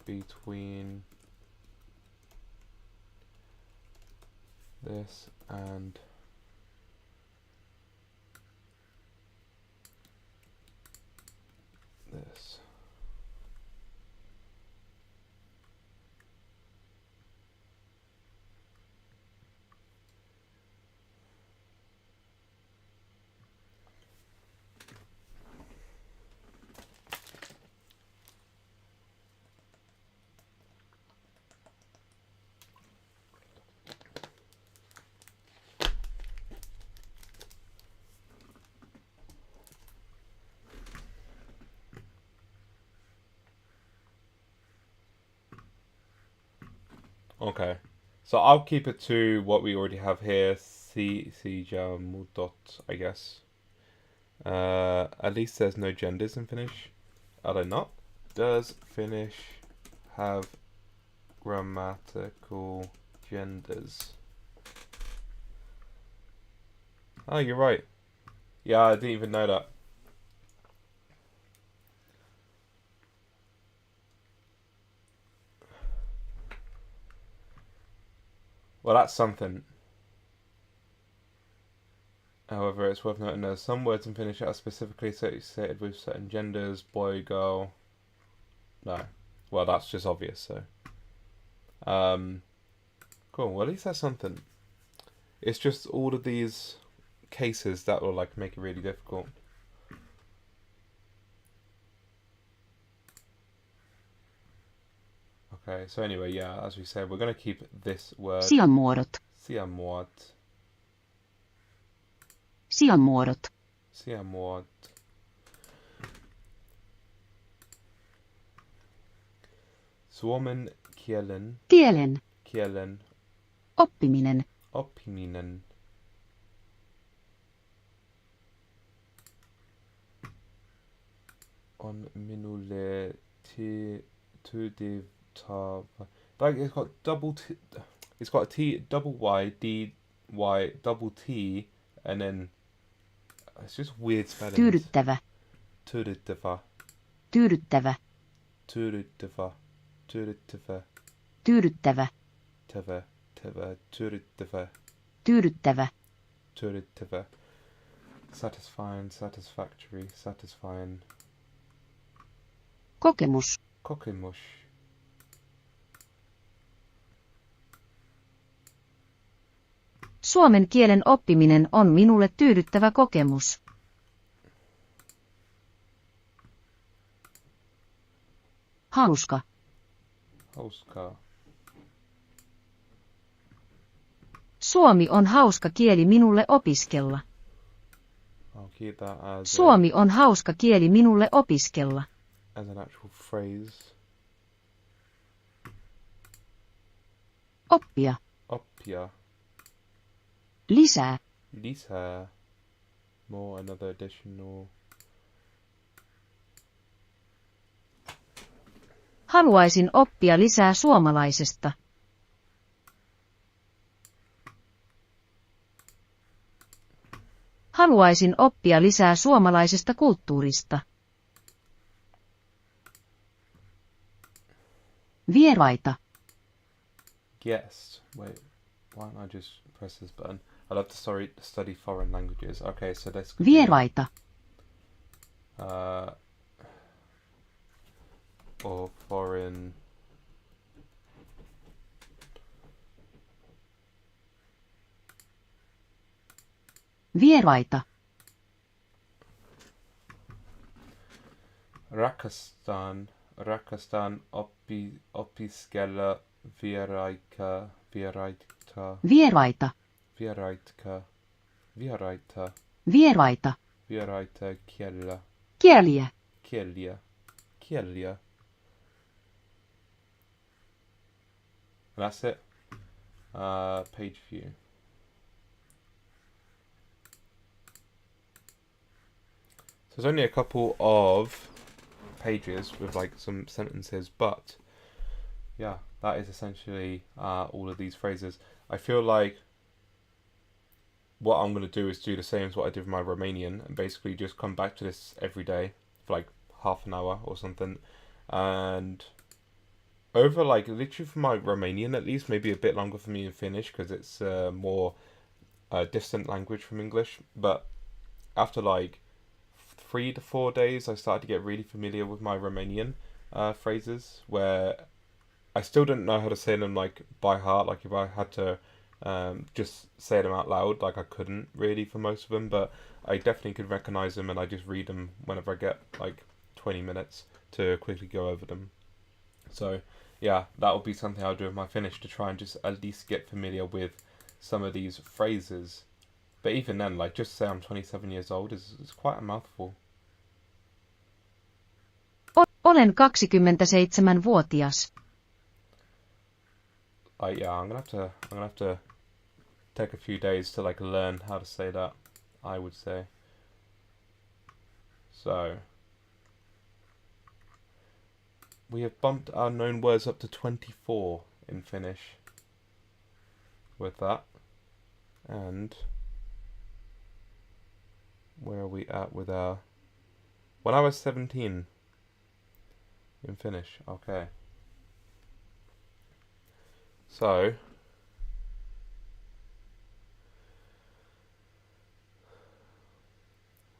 between this and this? Okay, so I'll keep it to what we already have here, mutot, I guess. At least there's no genders in Finnish. Are there not? Does Finnish have grammatical genders? Oh, you're right. Yeah, I didn't even know that. Well, that's something. However, it's worth noting that some words in Finnish are specifically associated with certain genders, boy, girl. No. Well, that's just obvious, so. Cool, well, at least that's something. It's just all of these cases that will, like, make it really difficult. Okay, so anyway, yeah, as we said, we're going to keep this word. Sijamuodot. Sijamuot. Sijamuodot. Sijamuot. Suomen kielen. Kielen. Oppiminen. Oppiminen. On minulle tyydyttävä. Like it's got double T. It's got a T, double Y, D, Y, double T, and then it's just weird spellings. Tyydyttävä. Tyydyttävä. Tyydyttävä. Tyydyttävä. Tyydyttävä. Tyydyttävä. Tyydyttävä. Tyydyttävä. Tyydyttävä. Tyydyttävä. Satisfying, satisfactory, satisfying. Kokemus. Kokemus. Suomen kielen oppiminen on minulle tyydyttävä kokemus. Hauska. Hauskaa. Suomi on hauska kieli minulle opiskella. I'll keep that Suomi on hauska kieli minulle opiskella. as an actual phrase. Oppia. Oppia. Lisää. Lisää. More, another additional. Haluaisin oppia lisää suomalaisesta. Haluaisin oppia lisää suomalaisesta kulttuurista. Vieraita. Yes. Wait. Why don't I just press this button? I love to study foreign languages. Okay, so this could Vieraita. be, or foreign. Vieraita. Rakastan opiskella vieraita. Vieraita. Vieraita Kieliä. kieliä. And that's it. Page view. So there's only a couple of pages with like some sentences, but yeah, that is essentially all of these phrases. I feel like what I'm going to do is do the same as what I did with my Romanian and basically just come back to this every day for like half an hour or something. And over like literally for my Romanian at least, maybe a bit longer for me in Finnish because it's a more distant language from English. But after like 3 to 4 days, I started to get really familiar with my Romanian phrases where I still didn't know how to say them like by heart. Like if I had to just say them out loud, like I couldn't really for most of them, but I definitely could recognize them and I just read them whenever I get like 20 minutes to quickly go over them. So yeah, that would be something I'll do with my Finnish to try and just at least get familiar with some of these phrases. But even then, like just say I'm 27 years old is quite a mouthful. Olen 27-vuotias. Yeah, I'm gonna have to take a few days to like learn how to say that, I would say. So we have bumped our known words up to 24 in Finnish with that. And where are we at with our... When I was 17 in Finnish, okay. So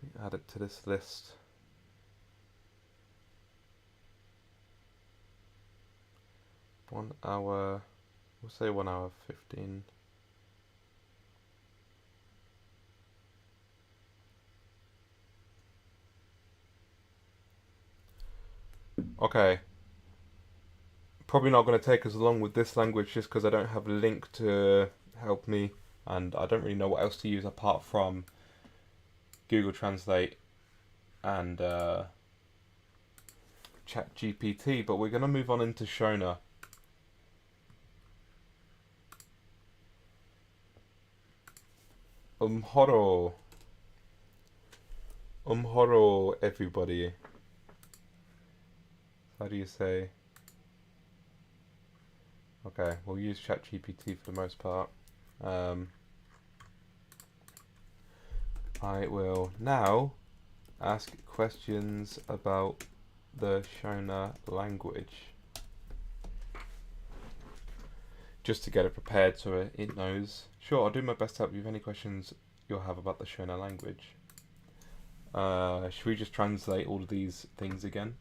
we add it to this list. We'll say 1 hour 15. Okay. Probably not going to take as long with this language just because I don't have a link to help me and I don't really know what else to use apart from Google Translate and ChatGPT, but we're going to move on into Shona. Umhoro, everybody. How do you say? Okay, we'll use ChatGPT for the most part. I will now ask questions about the Shona language. Just to get it prepared so it knows. Sure, I'll do my best to help you with any questions you'll have about the Shona language. Should we just translate all of these things again?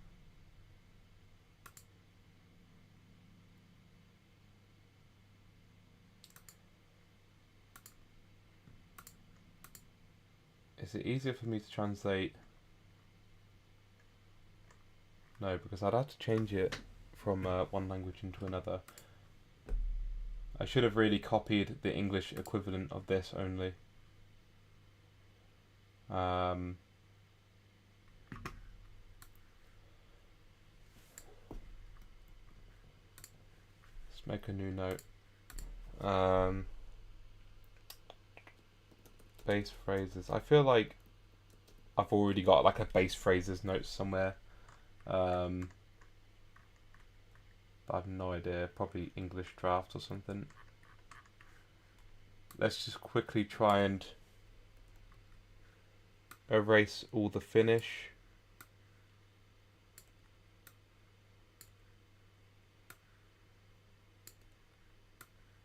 Is it easier for me to translate? No, because I'd have to change it from one language into another. I should have really copied the English equivalent of this only. Let's make a new note. Base phrases. I feel like I've already got like a base phrases note somewhere. But I have no idea. Probably English draft or something. Let's just quickly try and erase all the Finnish.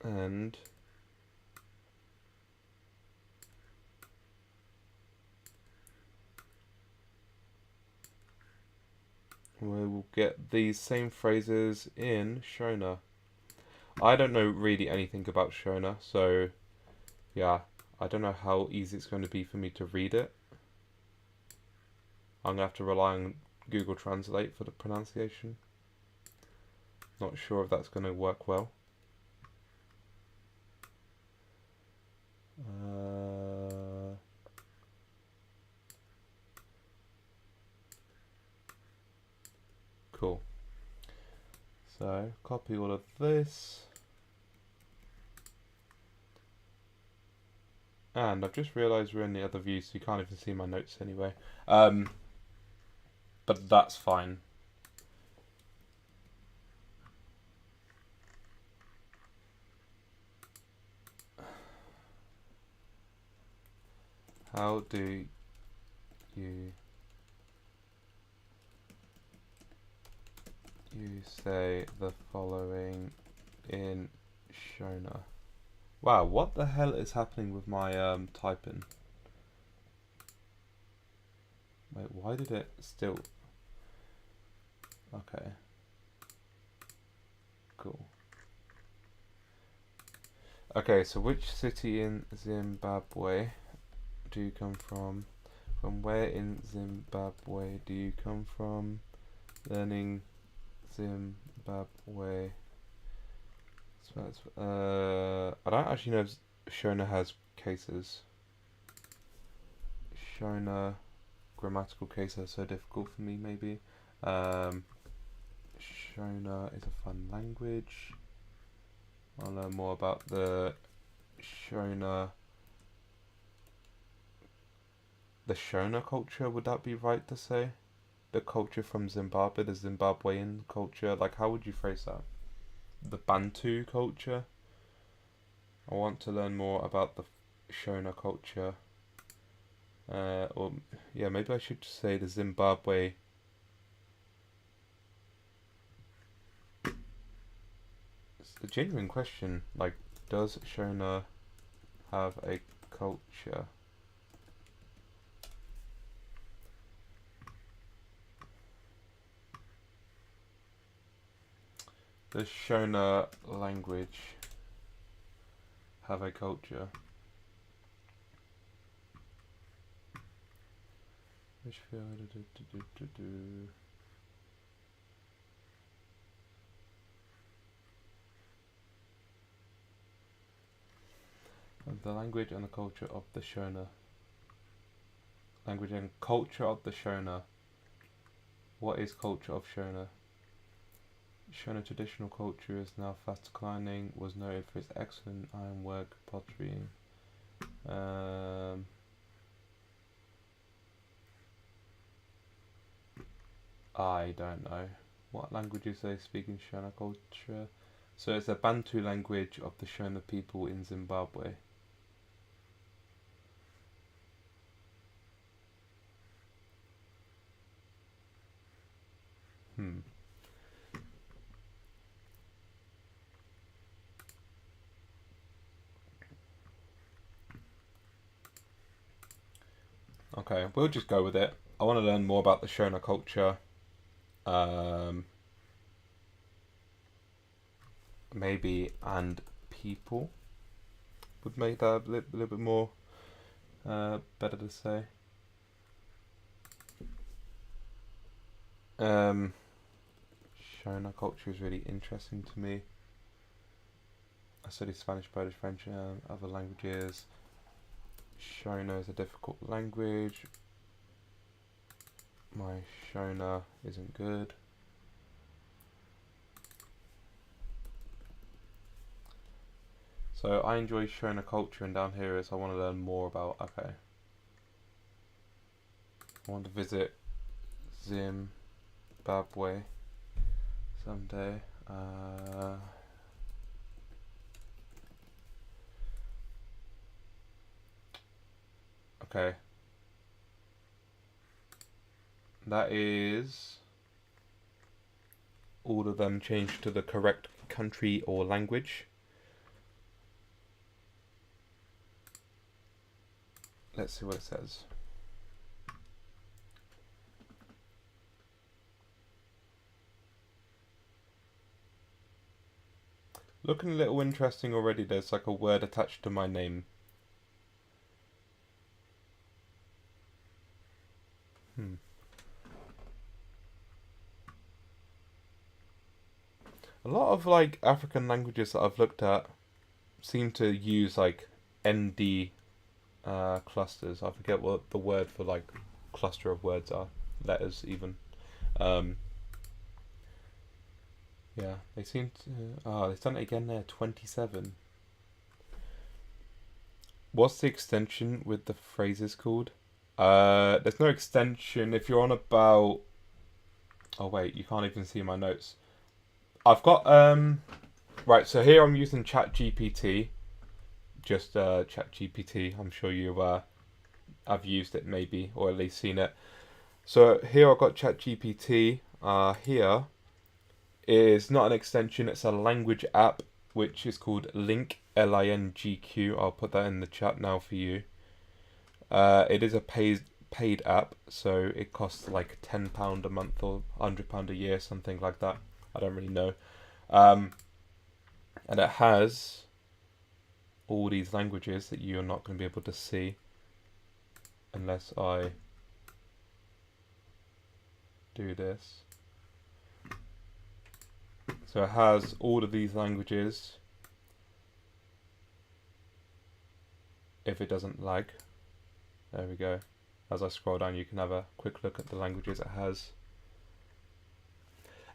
And we will get these same phrases in Shona. I don't know really anything about Shona, so yeah, I don't know how easy it's going to be for me to read it. I'm going to have to rely on Google Translate for the pronunciation. Not sure if that's going to work well. Cool. So, copy all of this. And I've just realised we're in the other view, so you can't even see my notes anyway. But that's fine. How do you say the following in Shona? Wow, what the hell is happening with my typing? Wait, why did it still... Okay. Cool. Okay, so which city in Zimbabwe do you come from? From where in Zimbabwe do you come from? Learning Zimbabwe. So that's, I don't actually know if Shona has cases. Shona grammatical cases are so difficult for me, maybe. Shona is a fun language. I'll learn more about the Shona. The Shona culture, would that be right to say? The culture from Zimbabwe, the Zimbabwean culture. Like, how would you phrase that? The Bantu culture. I want to learn more about the Shona culture. Or, yeah, maybe I should say the Zimbabwe. It's a genuine question. Like, does Shona have a culture? Does Shona language have a culture? Which the language and the culture of the Shona. Language and culture of the Shona. What is culture of Shona? Shona traditional culture is now fast declining, was noted for its excellent ironwork, pottery. I don't know. What languages they speak in Shona culture? So it's a Bantu language of the Shona people in Zimbabwe. Okay, we'll just go with it. I want to learn more about the Shona culture. Maybe and people would make that a little bit more better to say. Shona culture is really interesting to me. I study Spanish, Polish, French, and other languages. Shona is a difficult language. My Shona isn't good. So So I enjoy Shona culture, and down here is I want to learn more about. Okay. I want to visit Zimbabwe someday. Okay. That is all of them changed to the correct country or language. Let's see what it says. Looking a little interesting already. There's like a word attached to my name. A lot of like African languages that I've looked at seem to use like ND clusters. I forget what the word for like cluster of words are. Letters even. Yeah, they seem to. They've done it again there. 27. What's the extension with the phrases called? There's no extension. If you're on about. Oh wait, you can't even see my notes. I've got right. So here I'm using ChatGPT. Just ChatGPT. I'm sure you I've used it maybe, or at least seen it. So here I've got ChatGPT. Here is not an extension. It's a language app which is called Link, LINGQ. I'll put that in the chat now for you. It is a paid app, so it costs like £10 a month or £100 a year, something like that. I don't really know. And it has all these languages that you're not going to be able to see unless I do this. So it has all of these languages. If it doesn't lag. There we go. As I scroll down, you can have a quick look at the languages it has.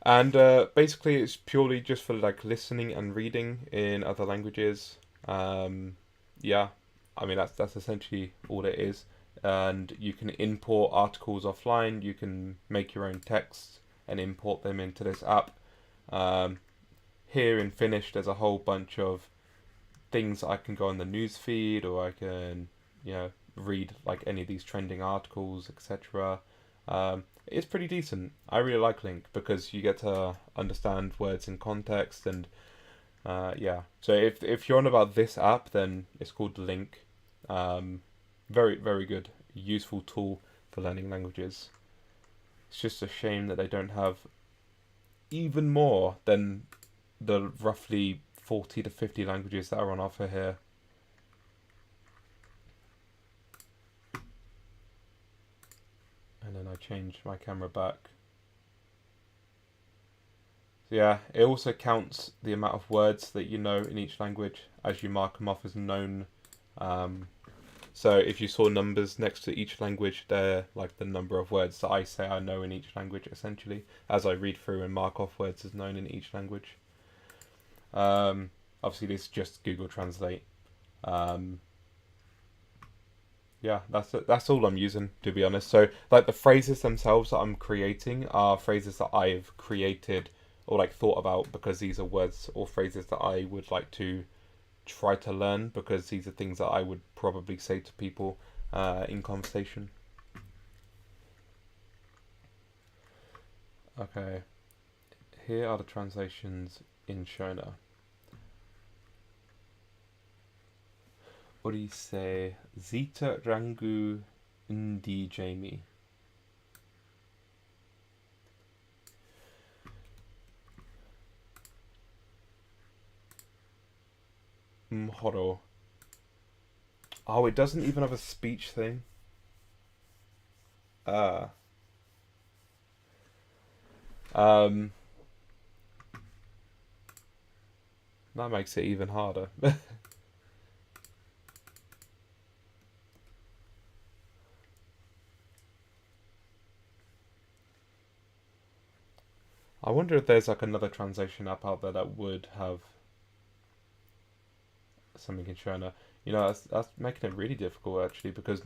And basically it's purely just for like listening and reading in other languages. Yeah, I mean that's essentially all it is. And you can import articles offline. You can make your own texts and import them into this app. Here in Finnish there's a whole bunch of things I can go on the news feed, or I can, read like any of these trending articles, etc. It's pretty decent. I really like Link because you get to understand words in context, and yeah. So if you're on about this app, then it's called Link. Very, very good, useful tool for learning languages. It's just a shame that they don't have even more than the roughly 40 to 50 languages that are on offer here. And then I change my camera back. So yeah, it also counts the amount of words that you know in each language as you mark them off as known. So if you saw numbers next to each language, they're like the number of words that I say I know in each language, essentially, as I read through and mark off words as known in each language. Obviously this is just Google Translate. Yeah, that's all I'm using, to be honest. So like the phrases themselves that I'm creating are phrases that I've created or like thought about because these are words or phrases that I would like to try to learn, because these are things that I would probably say to people in conversation. Okay, here are the translations in Shona. What do you say? Zita Rangu Ndi Jamie. Mhoro. Oh, it doesn't even have a speech thing. That makes it even harder. I wonder if there's like another translation app out there that would have something in Shona. You know, that's making it really difficult actually, because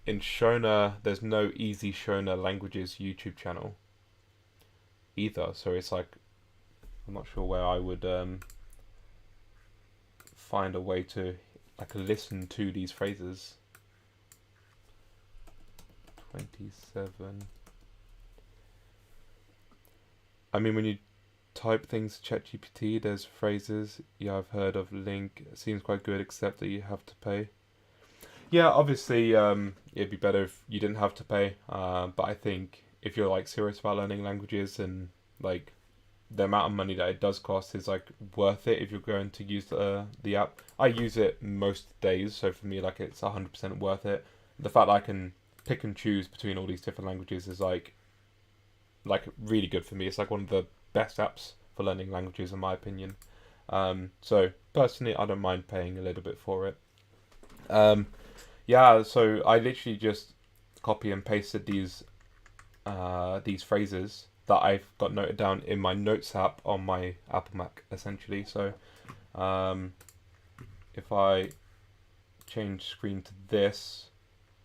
in Shona there's no Easy Shona Languages YouTube channel either. So it's like I'm not sure where I would find a way to like listen to these phrases. 27. I mean, when you type things to ChatGPT, there's phrases. Yeah, I've heard of Link. It seems quite good, except that you have to pay. Yeah, obviously, it'd be better if you didn't have to pay. But I think if you're like serious about learning languages, and like the amount of money that it does cost is like worth it if you're going to use the app. I use it most days, so for me, like it's 100% worth it. The fact that I can pick and choose between all these different languages is like really good for me. It's like one of the best apps for learning languages, in my opinion. So personally, I don't mind paying a little bit for it. Yeah, so I literally just copy and pasted these phrases that I've got noted down in my notes app on my Apple Mac, essentially. So if I change screen to this,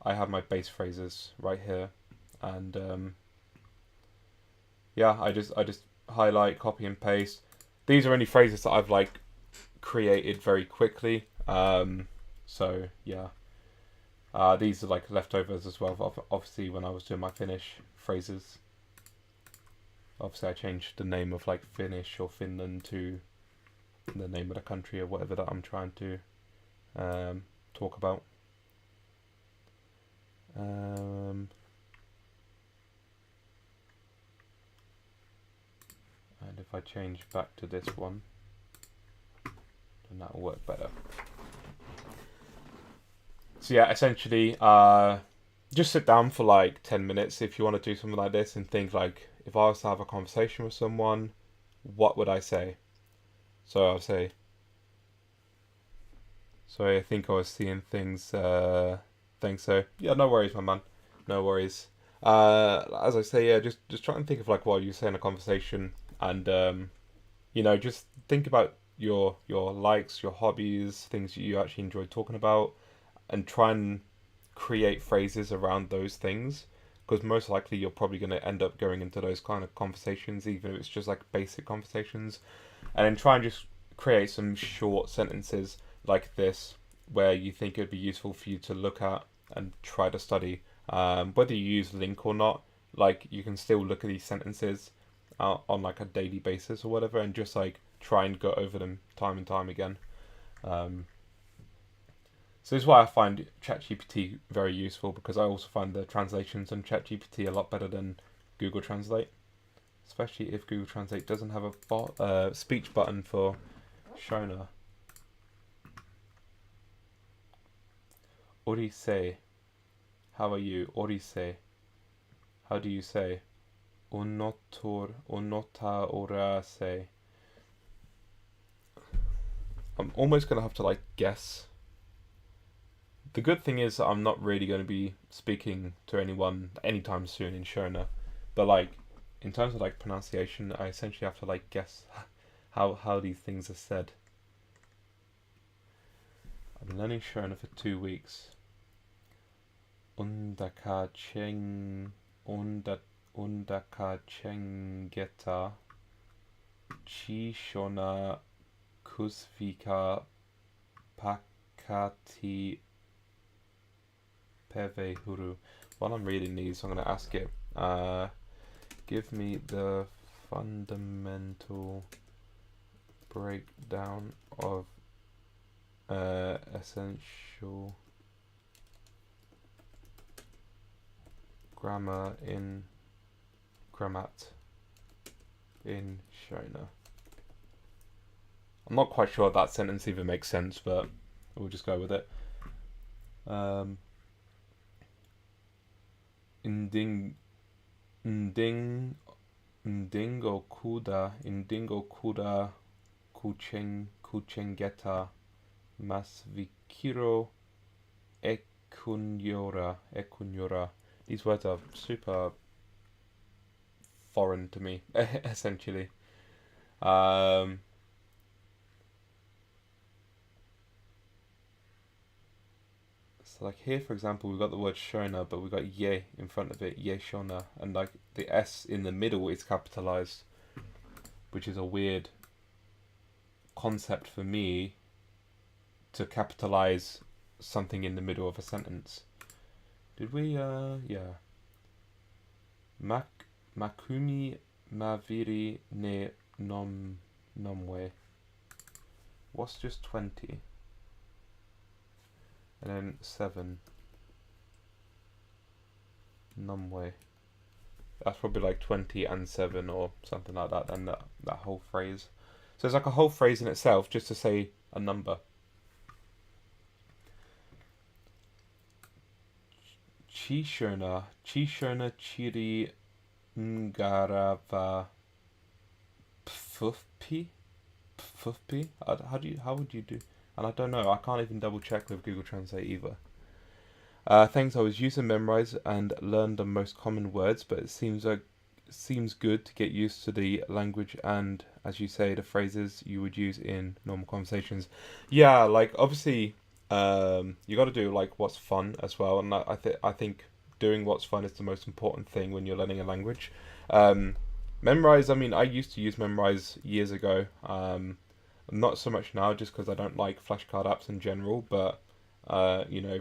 I have my base phrases right here, and yeah, I just highlight, copy and paste. These are only phrases that I've like created very quickly. So yeah, these are like leftovers as well. Obviously, when I was doing my Finnish phrases, obviously I changed the name of like Finnish or Finland to the name of the country or whatever that I'm trying to talk about. And if I change back to this one, then that will work better. So yeah, essentially, just sit down for like 10 minutes if you want to do something like this, and think like, if I was to have a conversation with someone, what would I say? So I'll say, sorry, I think I was seeing things, think so. Yeah, no worries, my man. No worries. As I say, yeah, just try and think of like what you say in a conversation, and you know, just think about your likes, your hobbies, things you actually enjoy talking about, and try and create phrases around those things, because most likely you're probably going to end up going into those kind of conversations, even if it's just like basic conversations, and then try and just create some short sentences like this where you think it would be useful for you to look at and try to study. Whether you use Link or not, like you can still look at these sentences on like a daily basis or whatever, and just like try and go over them time and time again. So this is why I find ChatGPT very useful, because I also find the translations on ChatGPT a lot better than Google Translate, especially if Google Translate doesn't have a speech button for Shona. Orise, how are you? Orise, how do you say? Onotor, onota orase. I'm almost gonna have to like guess. The good thing is that I'm not really going to be speaking to anyone anytime soon in Shona, but like in terms of like pronunciation, I essentially have to like guess how these things are said. I've been learning Shona for 2 weeks. Undaka chengeta chi Shona kusvika pakati Peve Huru. While I'm reading these, I'm going to ask it, give me the fundamental breakdown of essential grammar in grammat in Shona. I'm not quite sure if that sentence even makes sense, but we'll just go with it. Ndingo kuda kuchengeta masvikiro ekunyora. These words are super foreign to me, essentially. So like here, for example, we've got the word Shona, but we've got ye in front of it, ye Shona, and like the S in the middle is capitalized, which is a weird concept for me to capitalize something in the middle of a sentence. Did we, yeah. Makumi maviri ne nomwe. What's just 20? And then 7. Nomwe. That's probably like 20 and 7 or something like that, and that whole phrase. So it's like a whole phrase in itself just to say a number. Chishona chiri ngarava pfufpi. How would you do? And I don't know. I can't even double check with Google Translate either. Things I was using memorize and learn the most common words, but it seems good to get used to the language and, as you say, the phrases you would use in normal conversations. Yeah, like obviously, you got to do like what's fun as well, and I think doing what's fun is the most important thing when you're learning a language. Memorize. I mean, I used to use memorize years ago. Not so much now, just because I don't like flashcard apps in general, but. You know,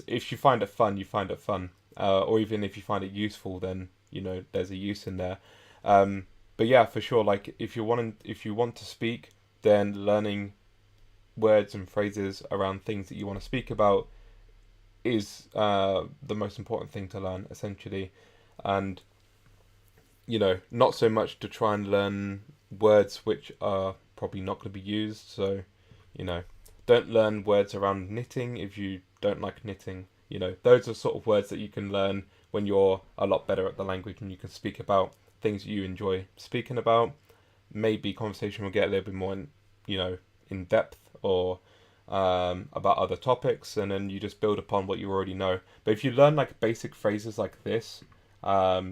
if you find it fun, you find it fun. Or even if you find it useful, then you know there's a use in there. But yeah, for sure. Like if you want to speak, then learning words and phrases around things that you want to speak about is the most important thing to learn, essentially. And you know, not so much to try and learn words which are probably not going to be used. So, you know. Don't learn words around knitting if you don't like knitting. You know, those are sort of words that you can learn when you're a lot better at the language and you can speak about things you enjoy speaking about. Maybe conversation will get a little bit more, in depth or about other topics, and then you just build upon what you already know. But if you learn like basic phrases like this, I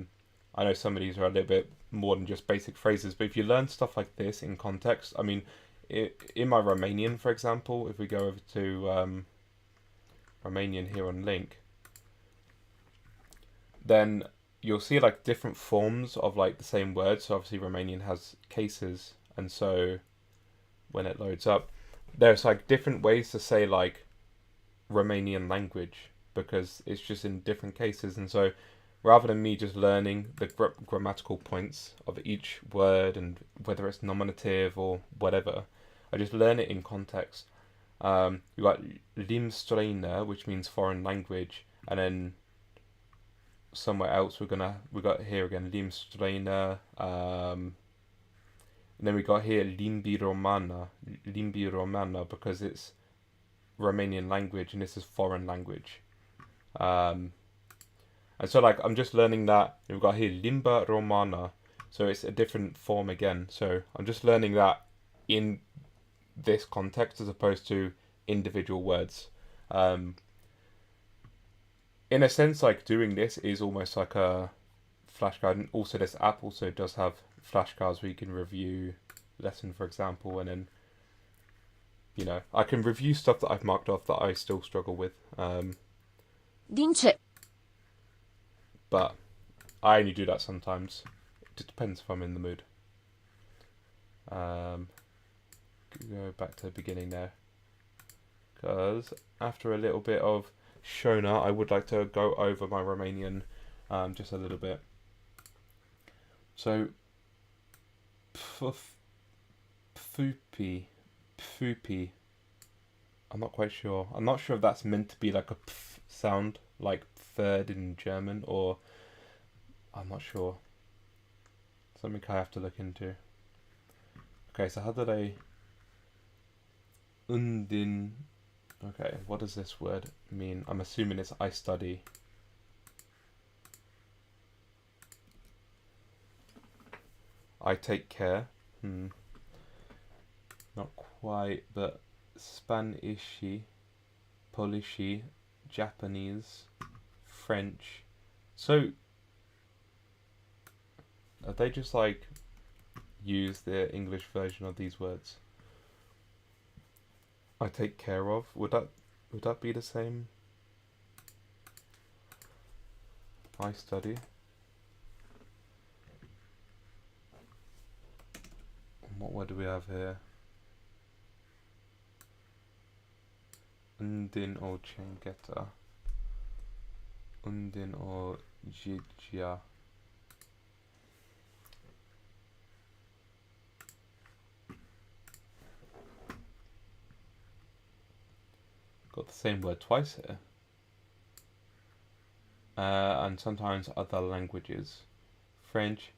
know some of these are a little bit more than just basic phrases, but if you learn stuff like this in context, I mean, in my Romanian, for example, if we go over to Romanian here on link, then you'll see like different forms of like the same word. So obviously Romanian has cases, and so when it loads up, there's like different ways to say like Romanian language because it's just in different cases. And so rather than me just learning the grammatical points of each word and whether it's nominative or whatever, I just learn it in context. You got limströna, which means foreign language, and then somewhere else we got here again limströna, and then we got here limbi romana because it's Romanian language and this is foreign language. And so like I'm just learning that. We've got here limba romana, so it's a different form again. So I'm just learning that in this context as opposed to individual words. In a sense, like doing this is almost like a flashcard, and also this app also does have flashcards where you can review lesson, for example, and then I can review stuff that I've marked off that I still struggle with. But I only do that sometimes. It depends if I'm in the mood. Go back to the beginning there, because after a little bit of Shona, I would like to go over my Romanian just a little bit. So, pfupi. I'm not quite sure. I'm not sure if that's meant to be like a pf sound, like third in German, or I'm not sure. Something I have to look into. Okay, so how do they... Undin. Okay, what does this word mean? I'm assuming it's I study. I take care. Not quite, but Spanishy, Polishy, Japanese, French. So, are they just like use the English version of these words? I take care of. Would that be the same? I study. What word do we have here? Undin o Chengeta. Undin o Jijia. Got the same word twice here. And sometimes other languages. French.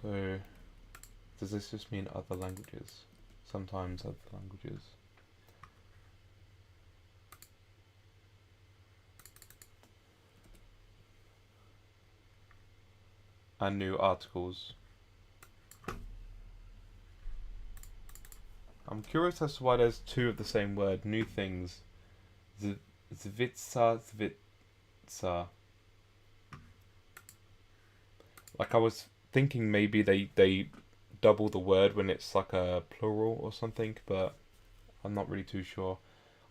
So, does this just mean other languages? Sometimes other languages. And new articles. I'm curious as to why there's two of the same word, new things. Zvitsa, zvitsa. Like I was thinking maybe they double the word when it's like a plural or something, but I'm not really too sure.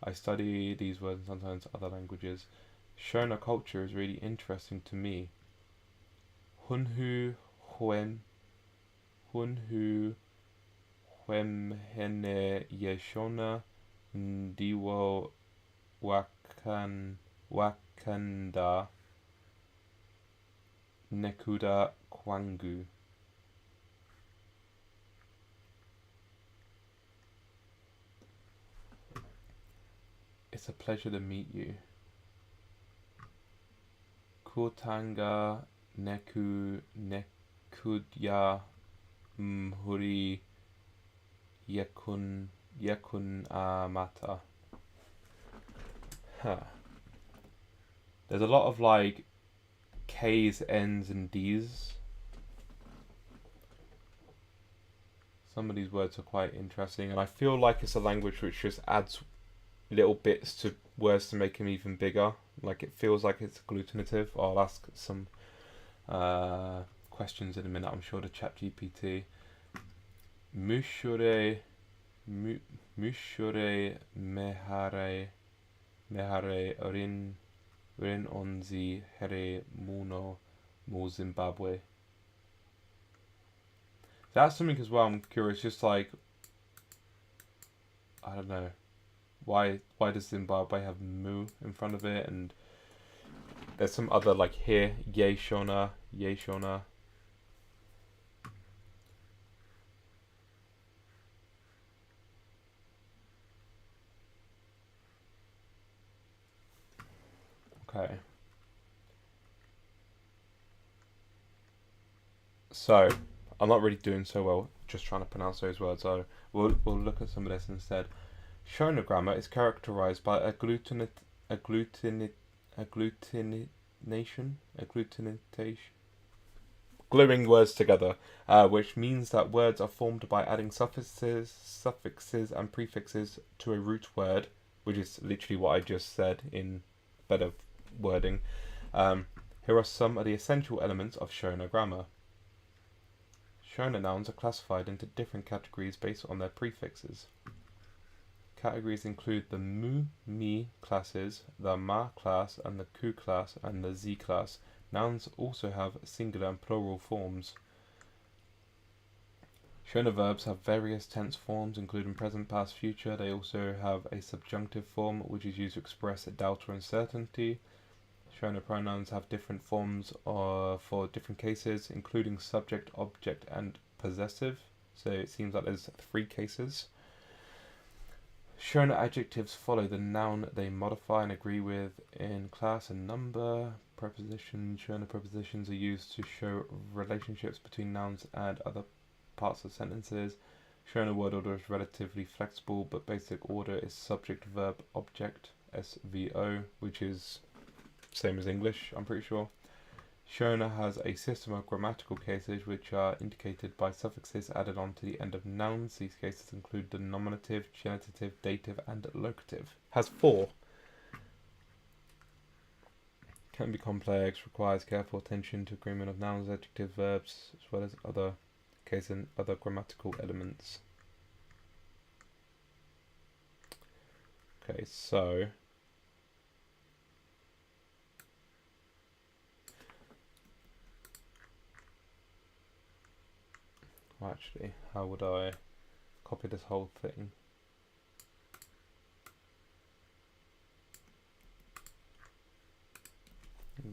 I study these words and sometimes other languages. Shona culture is really interesting to me. Hunhu hene yeshona ndiwo wakanda nekuda kwangu. It's a pleasure to meet you. Kutanga nekudya mhuri yakun amata. Huh. There's a lot of like K's, N's and D's. Some of these words are quite interesting, and I feel like it's a language which just adds little bits to words to make them even bigger. Like it feels like it's agglutinative. I'll ask some questions in a minute, I'm sure, to ChatGPT. Mushure mehare rin onzi here muno mo Zimbabwe. That's something as well I'm curious, just like, I don't know, why does Zimbabwe have mu in front of it? And there's some other like here, ye Shona. Okay. So, I'm not really doing so well just trying to pronounce those words, so we'll look at some of this instead. Shona grammar is characterized by agglutination, gluing words together, which means that words are formed by adding suffixes and prefixes to a root word, which is literally what I just said in better wording. Here are some of the essential elements of Shona grammar. Shona nouns are classified into different categories based on their prefixes. Categories include the mu, mi classes, the ma class, and the ku class, and the z class. Nouns also have singular and plural forms. Shona verbs have various tense forms, including present, past, future. They also have a subjunctive form, which is used to express a doubt or uncertainty. Shona pronouns have different forms for different cases, including subject, object, and possessive. So it seems like there's 3 cases. Shona adjectives follow the noun they modify and agree with in class and number. Shona prepositions are used to show relationships between nouns and other parts of sentences. Shona word order is relatively flexible, but basic order is subject, verb, object, SVO, which is same as English, I'm pretty sure. Shona has a system of grammatical cases which are indicated by suffixes added on to the end of nouns. These cases include the nominative, genitive, dative, and locative. Has 4. Can be complex, requires careful attention to agreement of nouns, adjectives, verbs, as well as other cases and other grammatical elements. Okay, so actually, how would I copy this whole thing?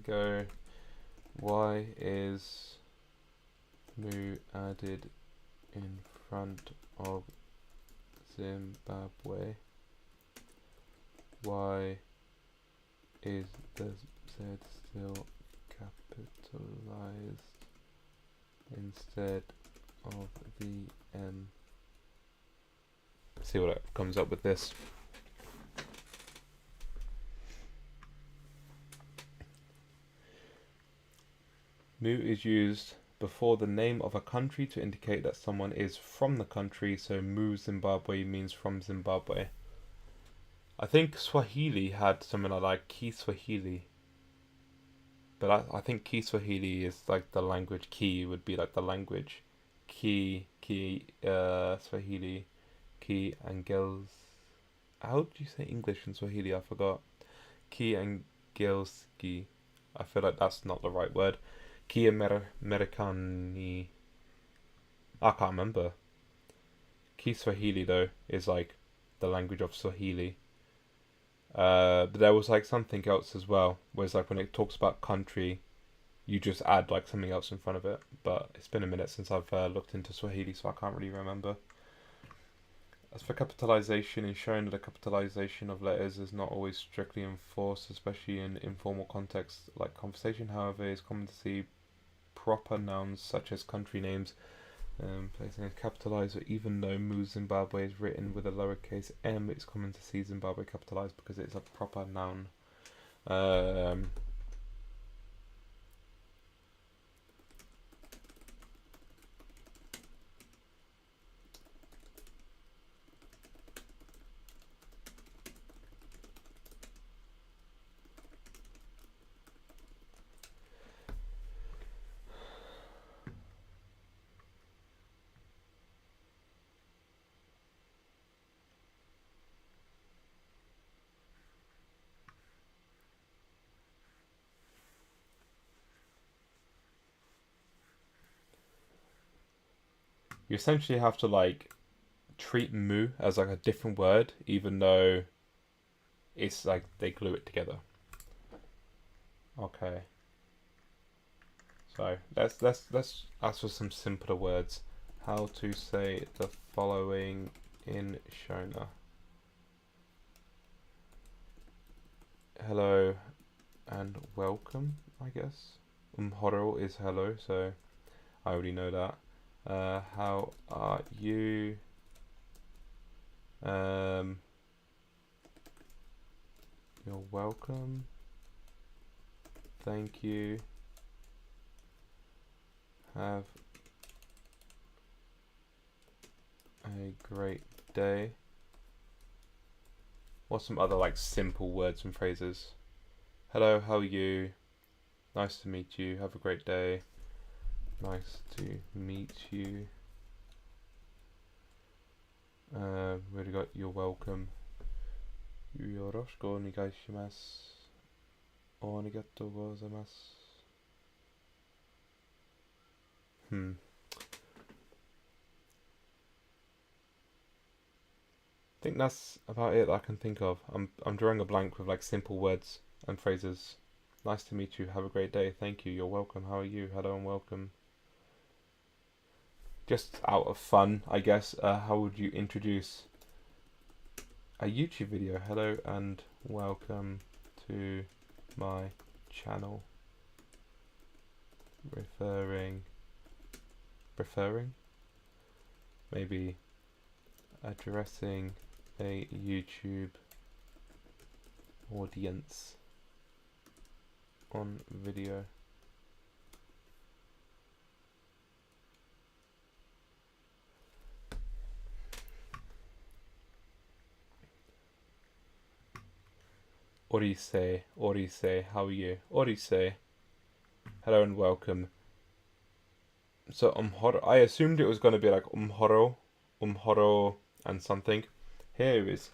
Go, why is Mu added in front of Zimbabwe? Why is the Z still capitalized instead of the M? See what it comes up with this. Mu is used before the name of a country to indicate that someone is from the country, so Mu Zimbabwe means from Zimbabwe. I think Swahili had something like Kiswahili, but I think Kiswahili is like the language. Ki would be like the language. Swahili, Ki Angels. How do you say English in Swahili? I forgot. Ki Angelski. I feel like that's not the right word. Ki Americani. I can't remember. Kiswahili though is like the language of Swahili. But there was like something else as well, whereas like when it talks about country, you just add like something else in front of it. But it's been a minute since I've looked into Swahili, so I can't really remember. As for capitalization, in showing that the capitalization of letters is not always strictly enforced, especially in informal contexts like conversation. However, it's common to see proper nouns such as country names placing a capitalized, even though Mu Zimbabwe is written with a lowercase m, it's common to see Zimbabwe capitalized because it's a proper noun. You essentially have to like treat Mu as like a different word, even though it's like they glue it together. Okay. So let's ask for some simpler words. How to say the following in Shona. Hello and welcome, I guess. Umhoro is hello, so I already know that. How are you? You're welcome. Thank you. Have a great day. What's some other like simple words and phrases? Hello, how are you? Nice to meet you. Have a great day. Nice to meet you. Really got you're welcome. Yoroshiku onegaishimasu. Arigatou gozaimasu. I think that's about it that I can think of. I'm drawing a blank with like simple words and phrases. Nice to meet you. Have a great day. Thank you. You're welcome. How are you? Hello and welcome. Just out of fun, I guess. How would you introduce a YouTube video? Hello and welcome to my channel. Referring? Maybe addressing a YouTube audience on video. Orise, how are you? Orise, hello and welcome. So I assumed it was going to be like umhoro and something. Here is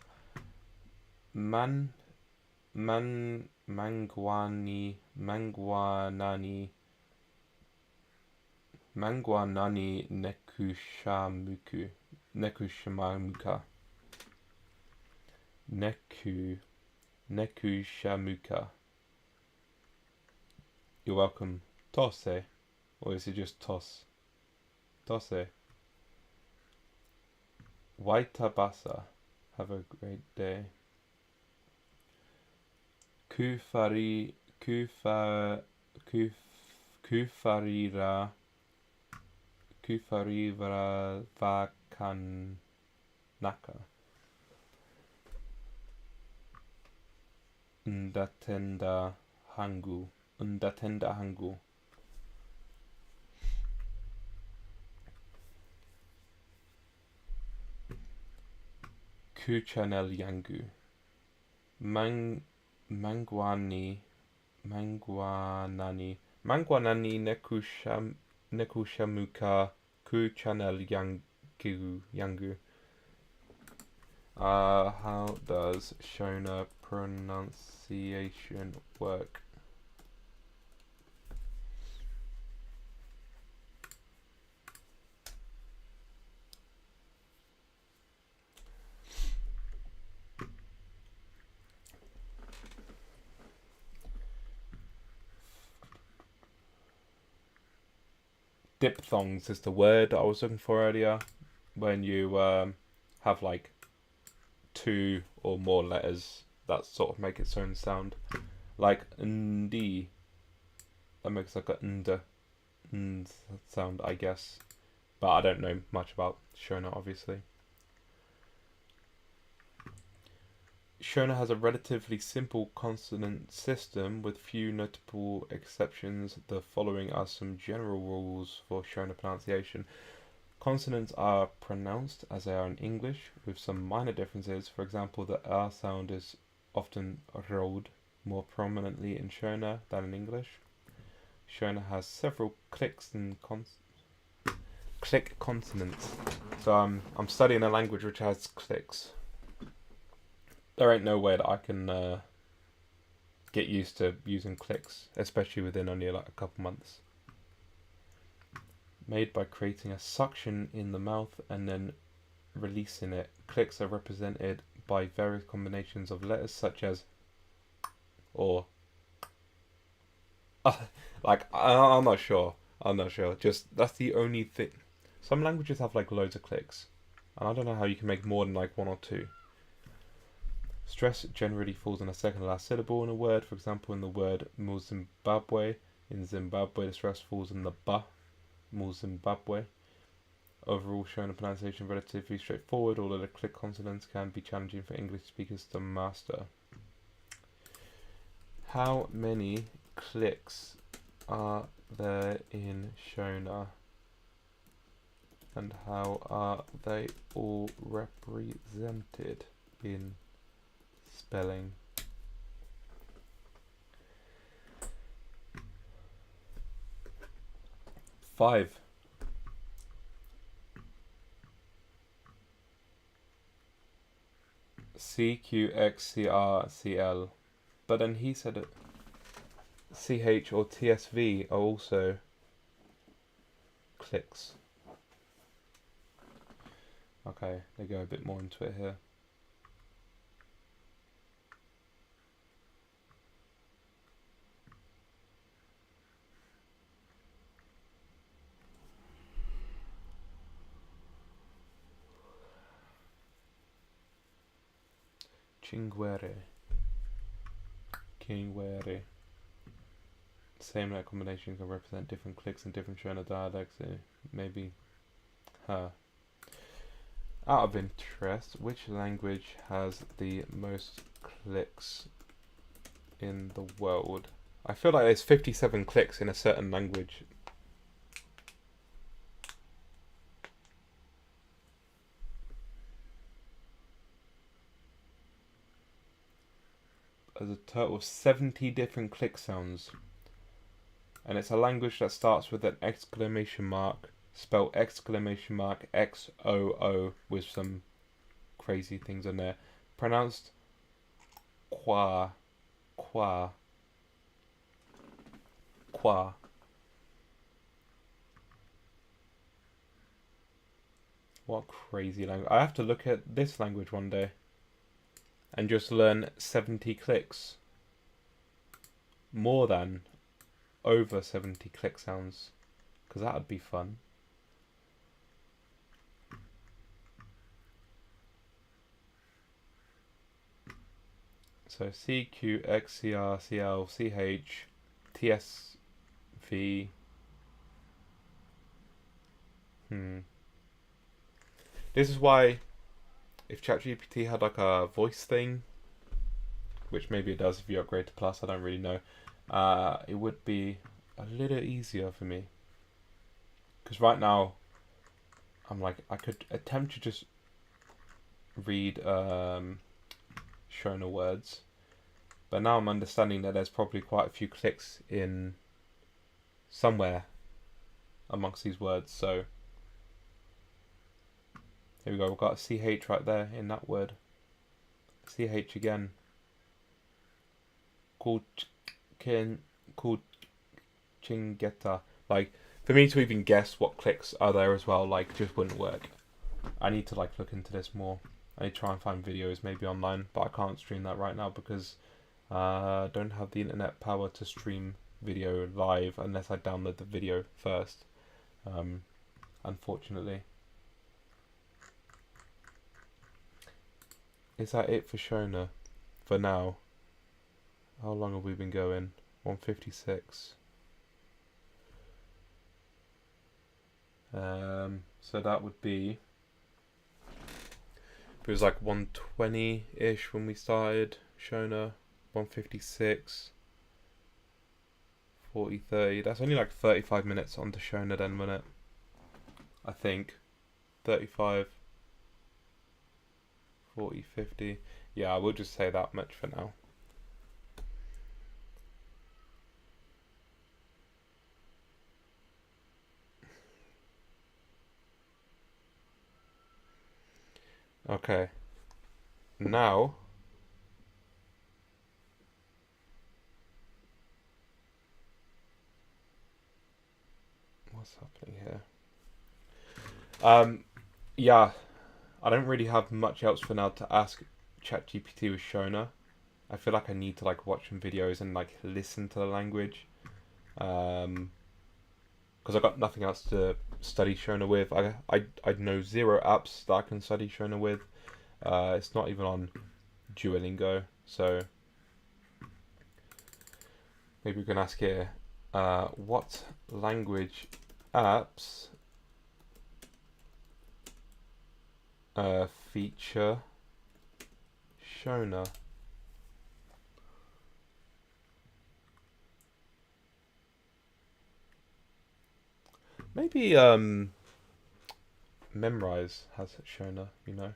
mangwanani Mangwa nani nekushamuka. Nekushamuka. You're welcome. Tose. Or is it just tos? Tose. Waitabasa. Have a great day. Kufarira vakanaka. Ndatenda hangu. Kuchanel yangu. Mangwanani nekushamuka kuchanel yangu. How does Shona pronunciation work? Diphthongs is the word I was looking for earlier. When you have like 2 or more letters that sort of make its own sound. Like ndi. That makes like and sound, I guess. But I don't know much about Shona, obviously. Shona has a relatively simple consonant system with few notable exceptions. The following are some general rules for Shona pronunciation. Consonants are pronounced as they are in English, with some minor differences. For example, the R sound is often rolled more prominently in Shona than in English. Shona has several clicks and click consonants. So I'm studying a language which has clicks. There ain't no way that I can get used to using clicks, especially within only like a couple months. Made by creating a suction in the mouth and then releasing it. Clicks are represented by various combinations of letters such as or like I'm not sure. Just that's the only thing. Some languages have like loads of clicks, and I don't know how you can make more than like 1 or 2. Stress generally falls on a second to last syllable in a word. For example, in the word Zimbabwe, in Zimbabwe the stress falls on the ba, Zimbabwe. Overall, Shona pronunciation relatively straightforward, although the click consonants can be challenging for English speakers to master. How many clicks are there in Shona? And how are they all represented in spelling? Five. CQXCRCL. But then he said it. CH or TSV are also clicks. Okay, they go a bit more into it here. Kingwere. Same letter combination can represent different clicks in different Shona dialects. Maybe. Out of interest, which language has the most clicks in the world? I feel like there's 57 clicks in a certain language. There's a total of 70 different click sounds. And it's a language that starts with an exclamation mark, spelled exclamation mark XOO with some crazy things in there. Pronounced qua. What crazy language. I have to look at this language one day and just learn 70 clicks. More than over 70 click sounds, because that would be fun. So C, Q, X, C, R, C, L, C, H, T, S, V. This is why if ChatGPT had like a voice thing, which maybe it does if you upgrade to Plus, I don't really know, it would be a little easier for me. Because right now, I'm like, I could attempt to just read Shona words, but now I'm understanding that there's probably quite a few clicks in somewhere amongst these words, so here we go, we've got a CH right there in that word. CH again. Chingeta. Like, for me to even guess what clicks are there as well, like, just wouldn't work. I need to, like, look into this more. I need to try and find videos maybe online, but I can't stream that right now because I don't have the internet power to stream video live unless I download the video first, unfortunately. Is that it for Shona for now? How long have we been going? 156. So that would be, it was like 120-ish when we started Shona, 156, 40, 30. That's only like 35 minutes onto Shona then, wasn't it? I think. 35, 40, 50. Yeah, I will just say that much for now. Okay. Now, what's happening here? Yeah, I don't really have much else for now to ask ChatGPT with Shona. I feel like I need to like watch some videos and like listen to the language, because I got nothing else to study Shona with. I know zero apps that I can study Shona with. It's not even on Duolingo, so maybe we can ask here, what language apps feature Shona? Maybe Memrise has Shona, you know.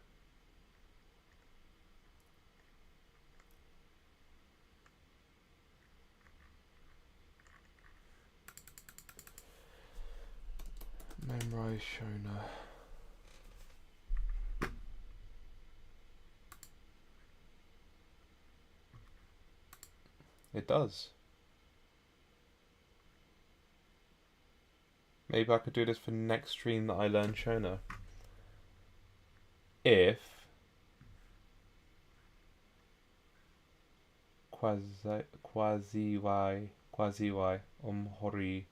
Memrise Shona. It does. Maybe I could do this for next stream that I learn Shona. If quasi umhoro.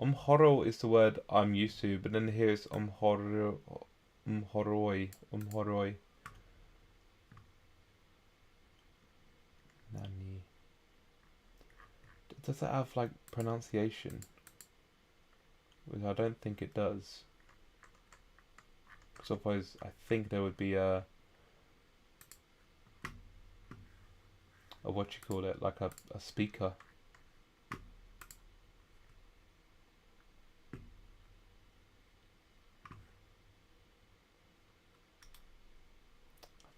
Umhoro is the word I'm used to, but then here's umhoroi. Nani. Does it have like pronunciation? Which I don't think it does. Because otherwise I think there would be a what you call it, like a speaker.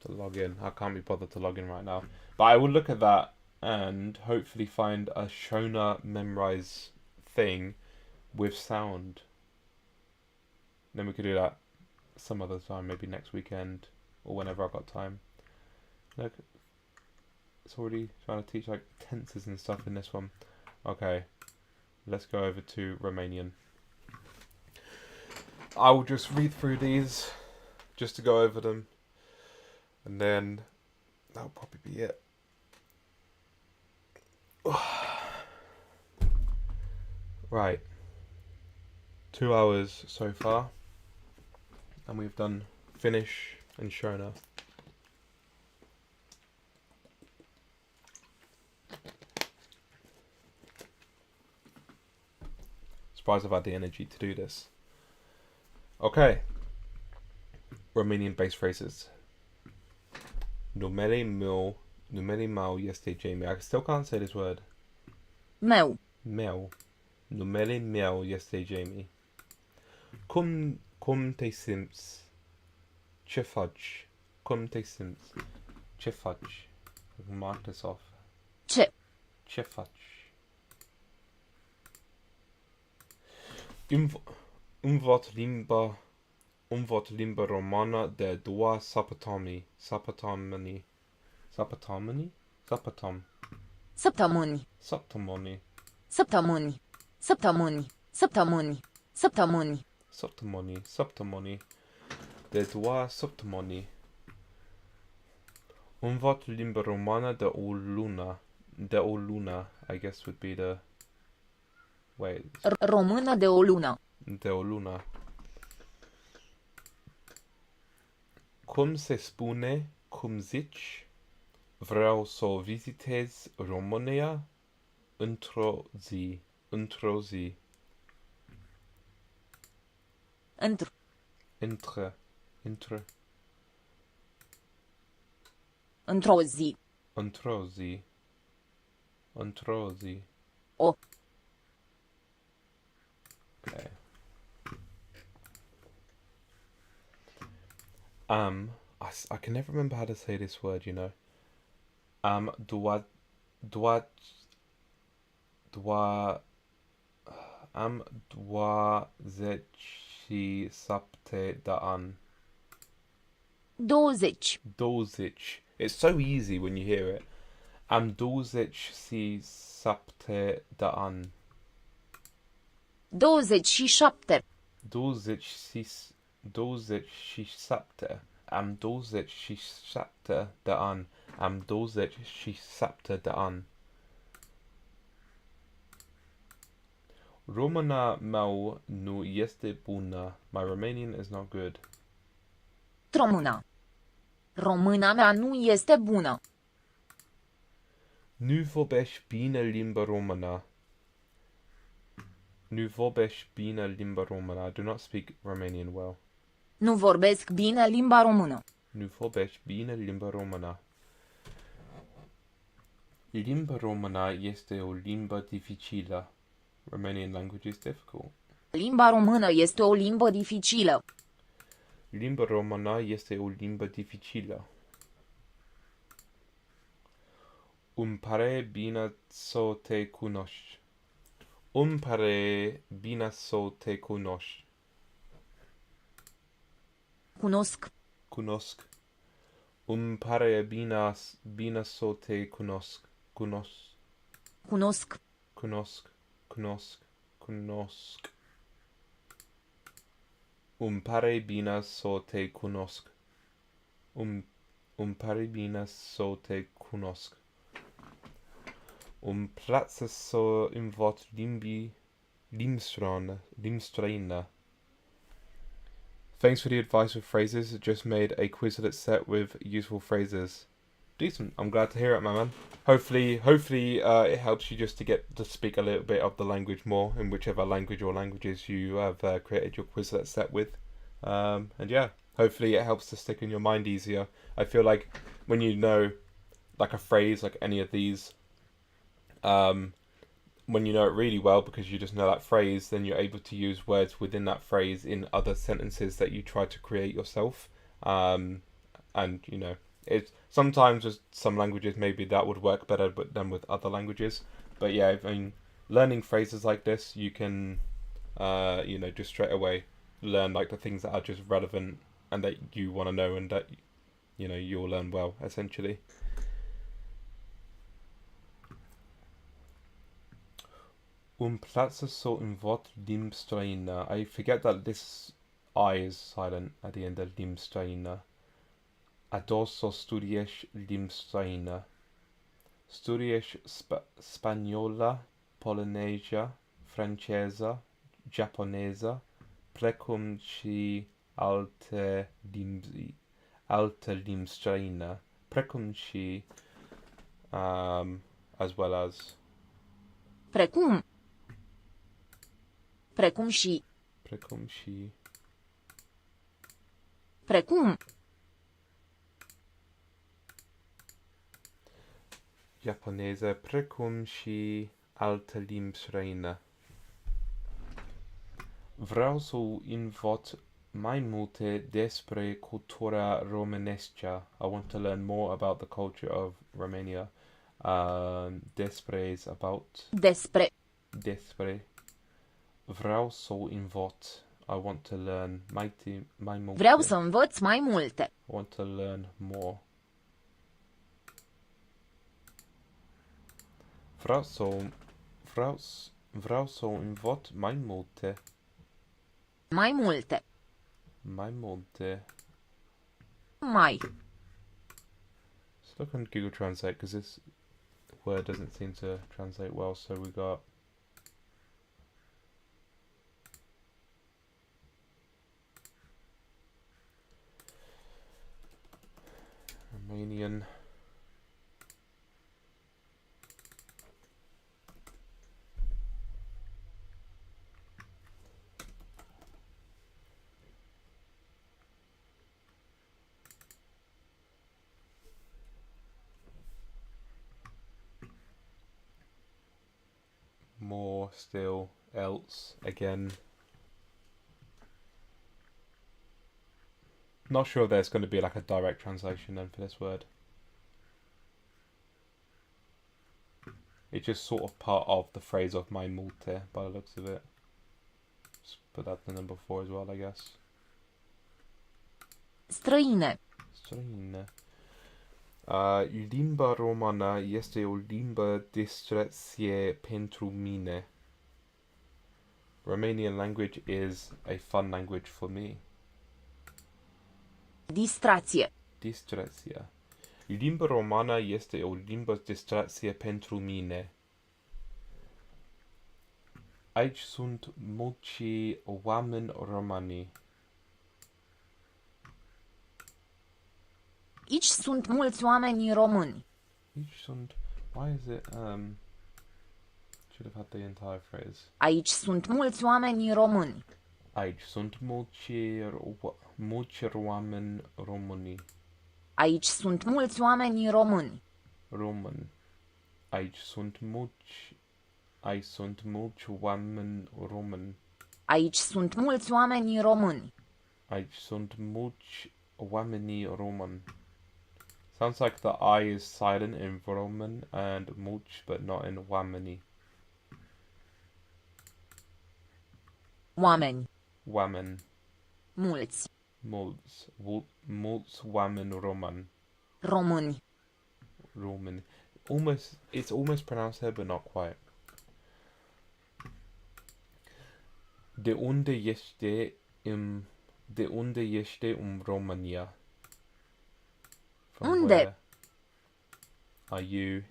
To log in. I can't be bothered to log in right now. But I will look at that and hopefully find a Shona Memrise thing with sound. Then we could do that some other time, maybe next weekend or whenever I've got time. Look, it's already trying to teach like tenses and stuff in this one. Okay, let's go over to Romanian. I will just read through these just to go over them, and then that'll probably be it. Right, 2 hours so far, and we've done Finnish and Shona. Surprised I've had the energy to do this. Okay, Romanian base phrases. Numele meu este Jamie. I still can't say this word. Meu. Meu. Numele meu este Jamie. Cum te simți? Ce faci? Cum te simți? Ce faci? Mark this off. Ce. Ce faci? Învăț limba romană de 2 săptămâni. Săptămâni. Săptămâni? Săptămâni. Săptămâni. Săptămâni. Săptămâni. Săptămâni. Săptămâni. Săptămâni. Săptămâni. Săptămâni. De 2 săptămâni. Învăț limba romană de o lună. De o lună, I guess would be the... Wait. Română de o lună. De o lună. Cum se spune, cum zici, vreau să vizitez România într-o zi. Într-o zi. Într. Intre. Într-o zi. Într-o zi. Într-o zi. O. Okay. I can never remember how to say this word, you know. Dwa, dwadzeci șapte de ani. 20. 20. It's so easy when you hear it. Am 27 de ani. 27. 27. Am 27 de ani. Am 27 de ani. Româna meu nu este bună. My Romanian is not good. Româna. Româna mea nu este bună. Nu vorbești bine limba română. Nu vorbești bine limba română. I do not speak Romanian well. Nu vorbesc bine limba română. Nu vorbești bine limba română. Limba română este o limbă dificilă. Romanian language is difficult. Limba română este o limbă dificilă. Limba română este o limbă dificilă. Îmi pare bine să te cunoști. Îmi pare bine să te cunoști. Cunosc. Cunosc. Îmi pare bine să te cunosc. Cunosc. Cunosc. Cunosc. Cunosc. Cunosc. Îmi pare bine să te cunosc. Îmi pare bine să te cunosc. Îmi place să învăț limbi străină. Thanks for the advice with phrases. Just made a Quizlet set with useful phrases. Decent. I'm glad to hear it, my man. Hopefully, it helps you just to get to speak a little bit of the language more in whichever language or languages you have created your Quizlet set with. And yeah, hopefully it helps to stick in your mind easier. I feel like when you know like a phrase, like any of these, when you know it really well because you just know that phrase, then you're able to use words within that phrase in other sentences that you try to create yourself. And you know, it's sometimes with some languages maybe that would work better than with other languages. But yeah, I mean, learning phrases like this, you can, you know, just straight away learn like the things that are just relevant and that you want to know and that, you know, you'll learn well essentially. Îmi place să învăț limbi străină. I forget that this I is silent at the end of limbi străină. Adorso studiești limbi străină. Studiești spaniola, poloneză, franceză, japoneză, precum și alte limbi străină, precum și as well as Precum. Precum și. precum și Precum. japoneză, precum și alte limbi străină. Vreau să învăț mai multe despre cultura românescă. I want to learn more about the culture of Romania. Despre is about. Despre. Despre. Vreau să învăț. I want to learn mai multe. Vreau să învăț mai multe. I want to learn more. Vreau să învăț mai multe. Mai multe. Mai multe. Mai. Let's look on Google Translate because this word doesn't seem to translate well. So we got Romanian. More still else again. Not sure if there's going to be like a direct translation then for this word. It's just sort of part of the phrase of mai multe by the looks of it. Just put that in number 4 as well, I guess. Străine. Străine. Limba română este o limbă distracție pentru mine. Romanian language is a fun language for me. Distracție. Distracție. Limba română este o limbă distracție pentru mine. Aici sunt mulți oameni romani. Aici sunt mulți oameni români. Aici sunt. Why is it? Should have had the entire phrase. Aici sunt mulți oameni români. Aici sunt mulți oameni români. Aici sunt mulți oameni români. Român. Aici sunt mulți oameni români. Aici sunt mulți oameni români. Aici sunt mulți oameni români. Sounds like the I is silent in Roman and mulți, but not in oameni. Oameni. Oameni. Mulți. Mulți oameni romani. Români. Roman. It's almost pronounced there, but not quite. De unde ești în România? From Unde? where are you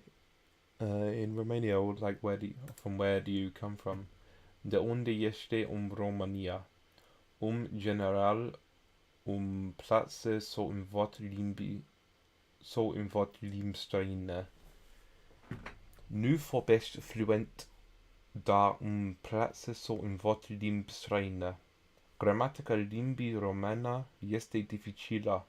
in Romania? Or like from where do you come from? De unde ești în România? General, place să învăț limbi străine. Nu vorbești fluent, dar îmi place să învăț limbi străine. Gramatica limbii română este dificilă.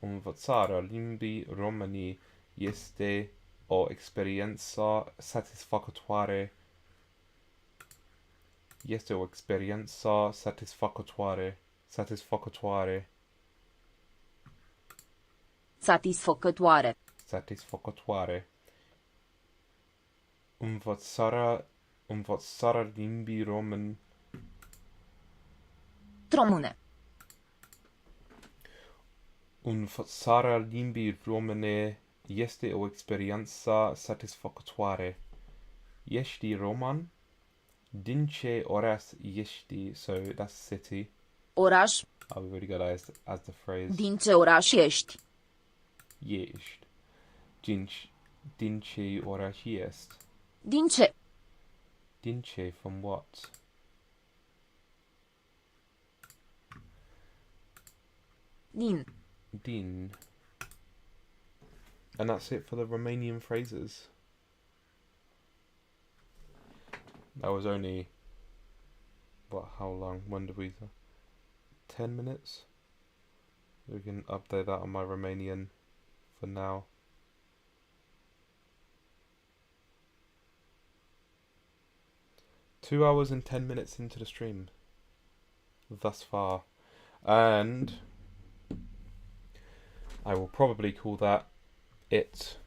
Învățarea limbii române este o experiență satisfăcătoare. Este o experiență satisfăcătoare. Satisfăcătoare. Satisfăcătoare. Învățarea limbii române. Române. Învățarea limbii române este o experiență satisfăcătoare. Jesti Roman. Dinche Oras Jesti, so that's city. Oraș. Oh, we've already got as the phrase. Din ce oraș ești? Ești. Dinche Oras est. Din ce? Dinche from what? Din. Din. And that's it for the Romanian phrases. That was only, what, how long? When did we? 10 minutes? We can update that on my Romanian for now. Two hours and 10 minutes into the stream thus far. And I will probably call that it.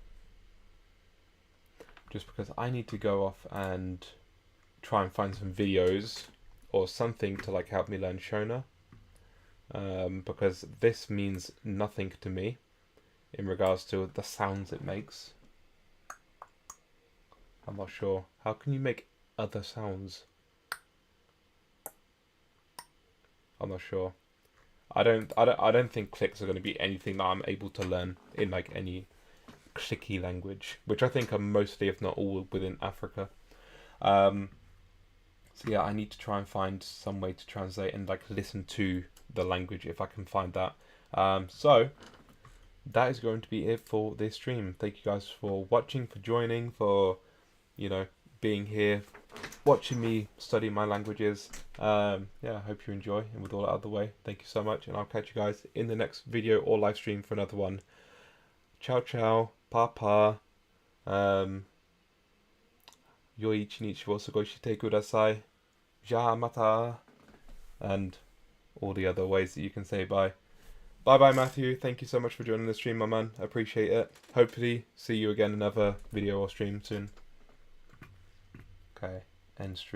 Just because I need to go off and try and find some videos or something to like help me learn Shona, because this means nothing to me in regards to the sounds it makes. I'm not sure. How can you make other sounds? I'm not sure. I don't think clicks are going to be anything that I'm able to learn in like any clicky language, which I think are mostly, if not all, within Africa. So yeah, I need to try and find some way to translate and like listen to the language if I can find that. So that is going to be it for this stream. Thank you guys for watching, for joining, for, you know, being here, watching me study my languages. Yeah, I hope you enjoy, and with all that out of the way, thank you so much, and I'll catch you guys in the next video or live stream for another one. Ciao ciao, pa pa. 良い一日を過ごしてください。じゃあまた. And all the other ways that you can say bye. Bye bye, Matthew. Thank you so much for joining the stream, my man. I appreciate it. Hopefully see you again in another video or stream soon. Okay, end stream.